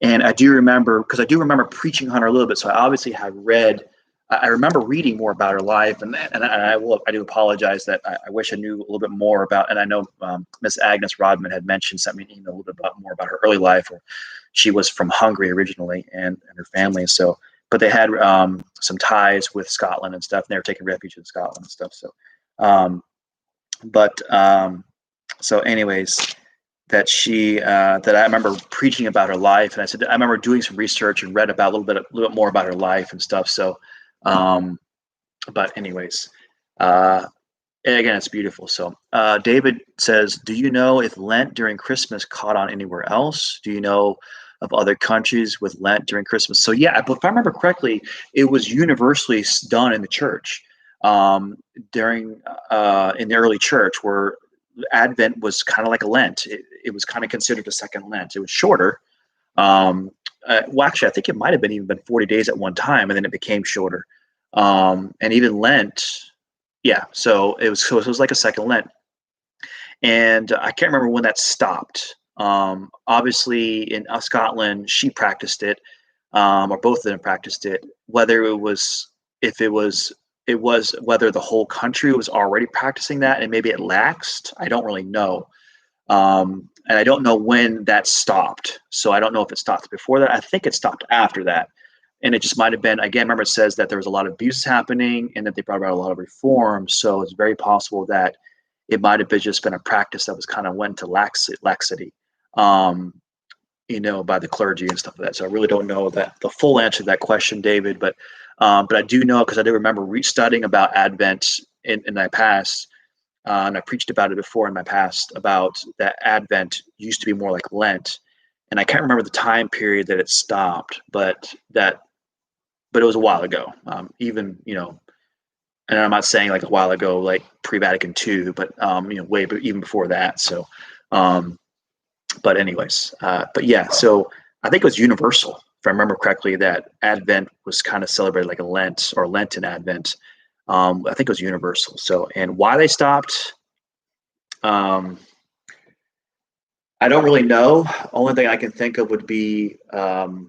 And I do remember, because I do remember preaching on her a little bit. So I obviously have read I remember reading more about her life, and I do apologize that I wish I knew a little bit more about. And I know Miss Agnes Rodman had mentioned, sent me an email a little bit more about her early life. Or she was from Hungary originally, and her family. So, but they had some ties with Scotland and stuff. And they were taking refuge in Scotland and stuff. So, um, but so anyways, that I remember preaching about her life, and I said I remember doing some research and read about a little bit more about her life and stuff. So, um, but anyways, and again, it's beautiful. So, David says, "Do you know if Lent during Christmas caught on anywhere else? Do you know of other countries with Lent during Christmas?" So, yeah, if I remember correctly, it was universally done in the church um, during in the early church, where Advent was kind of like a Lent. It was kind of considered a second Lent. It was shorter. Well, actually, I think it might have been even been 40 days at one time, and then it became shorter. And even Lent, yeah. So it was like a second Lent, and I can't remember when that stopped. Obviously, in Scotland, she practiced it, or both of them practiced it. Whether it was if it was whether the whole country was already practicing that and maybe it laxed. I don't really know. And I don't know when that stopped. So I don't know if it stopped before that. I think it stopped after that. And it just might have been, again, remember it says that there was a lot of abuse happening and that they brought about a lot of reforms. So it's very possible that it might have been just been a practice that was kind of went to laxity, um, by the clergy and stuff like that. So I really don't know that the full answer to that question, David, but I do know because I do remember studying about Advent in my past, and I preached about it before in my past about that Advent used to be more like Lent, and I can't remember the time period that it stopped, but it was a while ago. Even and I'm not saying like a while ago, like pre-Vatican II, but way, but even before that. So, um, but anyways, but yeah, so I think it was universal, if I remember correctly, that Advent was kind of celebrated like a Lent or Lenten Advent. I think it was universal. So, and why they stopped, um, I don't really know. Only thing I can think of would be kind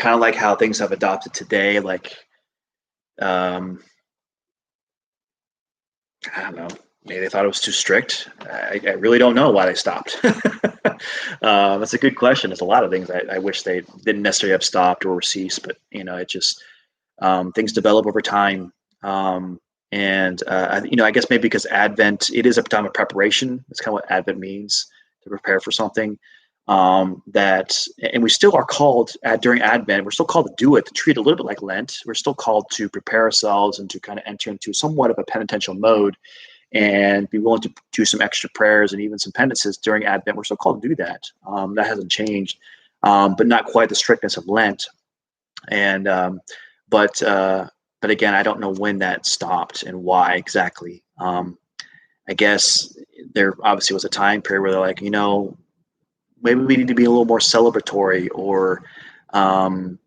of like how things have adopted today, like um, I don't know. Maybe they thought it was too strict. I really don't know why they stopped. That's a good question. There's a lot of things I wish they didn't necessarily have stopped or ceased, but it just things develop over time. And I guess maybe because Advent, it is a time of preparation. That's kind of what Advent means, to prepare for something. And we still are called during Advent. We're still called to do it, to treat it a little bit like Lent. We're still called to prepare ourselves and to kind of enter into somewhat of a penitential mode and be willing to do some extra prayers and even some penances during Advent. We're still called to do that. That hasn't changed, but not quite the strictness of Lent. And but but again, I don't know when that stopped and why exactly. I guess there obviously was a time period where they're like, maybe we need to be a little more celebratory, or not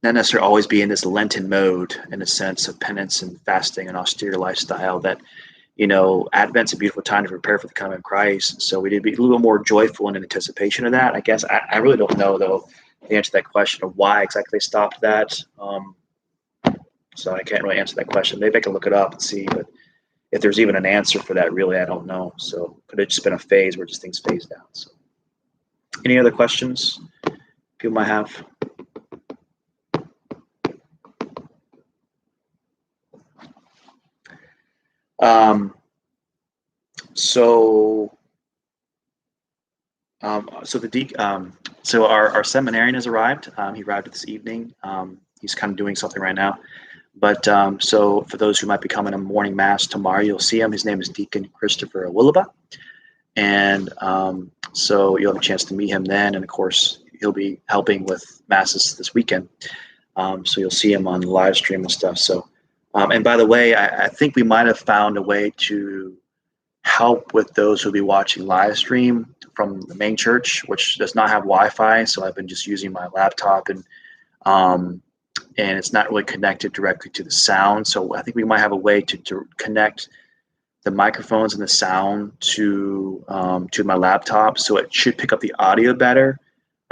necessarily always be in this Lenten mode in a sense of penance and fasting and austere lifestyle. That Advent's a beautiful time to prepare for the coming of Christ. So we need to be a little bit more joyful in anticipation of that. I guess I really don't know though the answer to that question of why exactly they stopped that. So I can't really answer that question. Maybe I can look it up and see, but if there's even an answer for that, really, I don't know. So could have just been a phase where just things phased out. So any other questions people might have? Um, so, so so our seminarian has arrived. He arrived this evening. He's kind of doing something right now. But so for those who might be coming to morning mass tomorrow, you'll see him. His name is Deacon Christopher Willaba. And so you'll have a chance to meet him then. And of course, he'll be helping with masses this weekend. So you'll see him on live stream and stuff. So, and by the way, I think we might have found a way to help with those who'll be watching live stream from the main church, which does not have Wi-Fi. So I've been just using my laptop, and it's not really connected directly to the sound. So I think we might have a way to connect the microphones and the sound to my laptop, so it should pick up the audio better.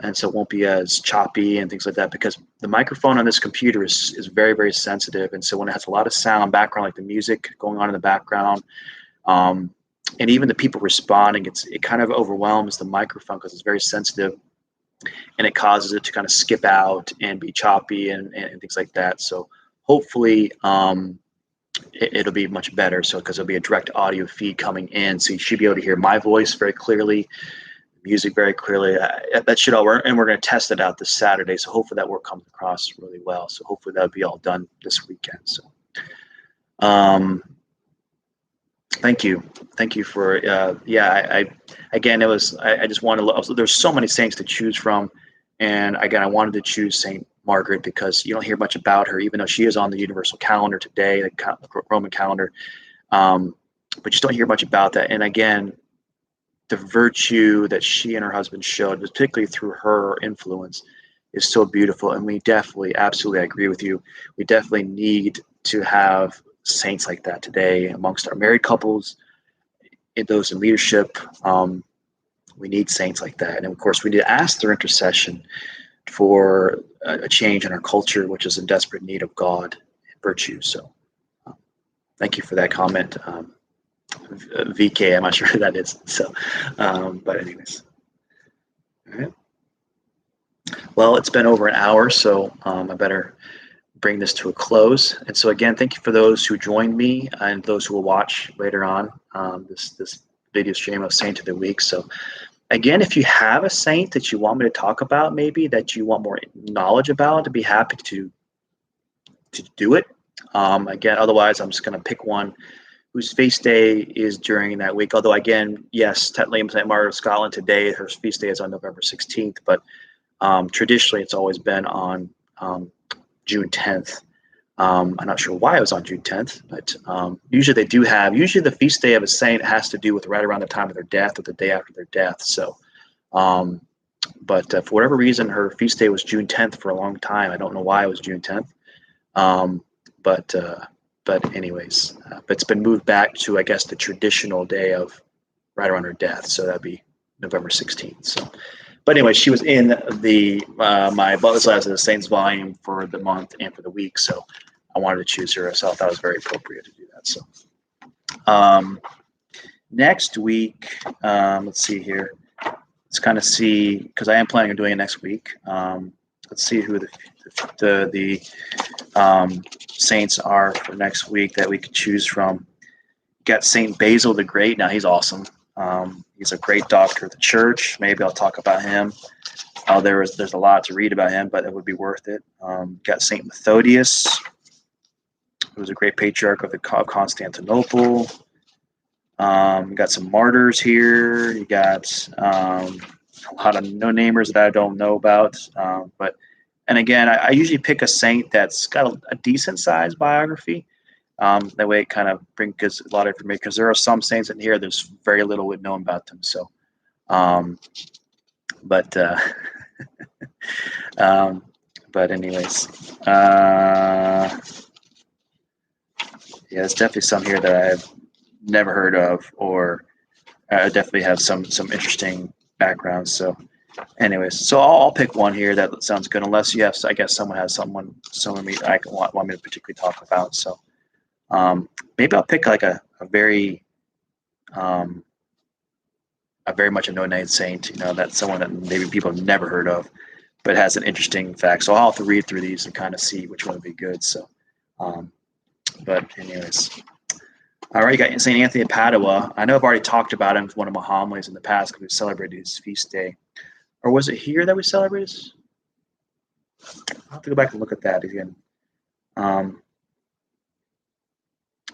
and so it won't be as choppy and things like that, because the microphone on this computer is very, very sensitive. And so when it has a lot of sound background, like the music going on in the background, um, and even the people responding, it kind of overwhelms the microphone because it's very sensitive, and it causes it to kind of skip out and be choppy and things like that. So hopefully it'll be much better. So because there'll be a direct audio feed coming in, so you should be able to hear my voice very clearly, music very clearly. That should all work, and we're going to test it out this Saturday. So hopefully that work comes across really well. So hopefully that'll be all done this weekend. So thank you for I again, it was I just wanted to, there's so many saints to choose from, and again I wanted to choose Saint Margaret because you don't hear much about her, even though she is on the universal calendar today, the Roman calendar, but you just don't hear much about that. And again, the virtue that she and her husband showed, particularly through her influence, is so beautiful. And we definitely, absolutely, I agree with you, we definitely need to have saints like that today amongst our married couples, those in leadership. We need saints like that. And of course, we need to ask their intercession for a change in our culture, which is in desperate need of God and virtue. So thank you for that comment. VK, I'm not sure who that is. So, but anyways. All right. Well, it's been over an hour, so I better bring this to a close. And so again, thank you for those who joined me and those who will watch later on this video stream of Saint of the Week. So again, if you have a saint that you want me to talk about, maybe that you want more knowledge about, I'd be happy to do it. Again, otherwise, I'm just going to pick one whose feast day is during that week. Although, again, yes, technically St. Margaret of Scotland today, her feast day is on November 16th, but traditionally it's always been on June 10th. I'm not sure why it was on June 10th, but usually the feast day of a saint has to do with right around the time of their death or the day after their death. So, but for whatever reason, her feast day was June 10th for a long time. I don't know why it was June 10th. But anyways, but it's been moved back to, I guess, the traditional day of right around her death. So that'd be November 16th. So, but anyway, she was in the my Butler's Lives of the Saints volume for the month and for the week. So I wanted to choose her. So I thought it was very appropriate to do that. So next week, let's see here. Let's kind of see, because I am planning on doing it next week. Let's see who the saints are for next week that we could choose from. Got Saint Basil the Great. Now he's awesome. He's a great doctor of the church. Maybe I'll talk about him. There's a lot to read about him, but it would be worth it. Got Saint Methodius, who was a great patriarch of Constantinople. Got some martyrs here. You got a lot of no-namers that I don't know about. And again, I usually pick a saint that's got a decent sized biography. That way it kind of brings a lot of information, because there are some saints in here there's very little known about them. So, but anyways, yeah, there's definitely some here that I've never heard of, or I definitely have some interesting backgrounds. So anyways, so I'll pick one here that sounds good, unless you have, I guess someone has someone want me to particularly talk about. So maybe I'll pick like a very much a no-name saint, that's someone that maybe people have never heard of, but has an interesting fact. So I'll have to read through these and kind of see which one would be good. So, but anyways. All right, you got St. Anthony of Padua. I know I've already talked about him with one of my homilies in the past because we celebrated his feast day. Or was it here that we celebrated? I'll have to go back and look at that again. I'll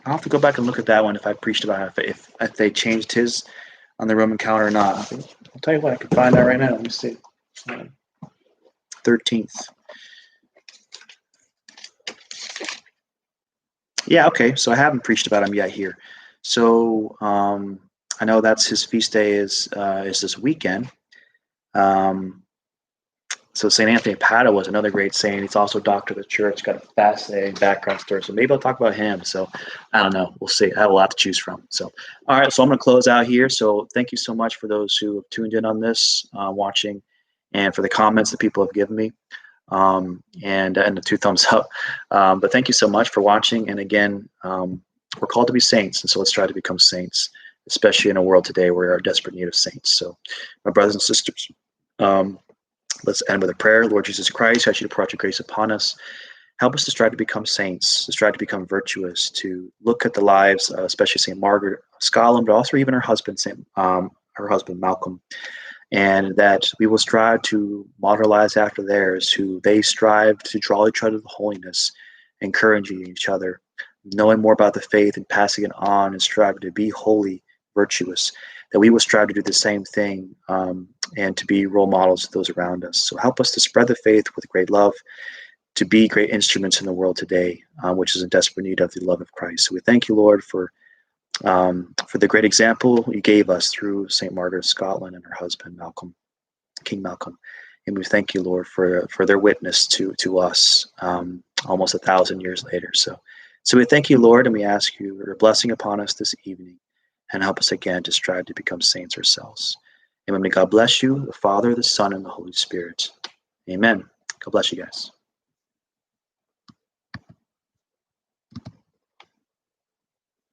have to go back and look at that one if I preached about it, if they changed his on the Roman calendar or not. I'll tell you what, I can find that right now. Let me see. 13th. Yeah, okay. So I haven't preached about him yet here. So I know that's his feast day is this weekend. So St. Anthony of Padua was another great saint. He's also a doctor of the church, got a fascinating background story. So maybe I'll talk about him. So I don't know. We'll see. I have a lot to choose from. So, all right. So I'm going to close out here. So thank you so much for those who have tuned in on this, watching. and for the comments that people have given me, and the 2 thumbs up. But thank you so much for watching. And again, we're called to be saints, and so let's try to become saints, especially in a world today where we are in desperate need of saints. So, my brothers and sisters, um, let's end with a prayer. Lord Jesus Christ, I ask you to pour out your grace upon us. Help us to strive to become saints, to strive to become virtuous, to look at the lives, especially St. Margaret of Scotland, but also even her husband, her husband Malcolm, and that we will strive to model lives after theirs, who they strive to draw each other to holiness, encouraging each other, knowing more about the faith and passing it on, and striving to be holy, virtuous, that we will strive to do the same thing, and to be role models to those around us. So help us to spread the faith with great love, to be great instruments in the world today, which is in desperate need of the love of Christ. So we thank you, Lord, for the great example you gave us through St. Margaret of Scotland and her husband, Malcolm, King Malcolm. And we thank you, Lord, for their witness to us almost 1,000 years later. So we thank you, Lord, and we ask you your blessing upon us this evening, and help us again to strive to become saints ourselves. And may God bless you, the Father, the Son, and the Holy Spirit. Amen. God bless you guys.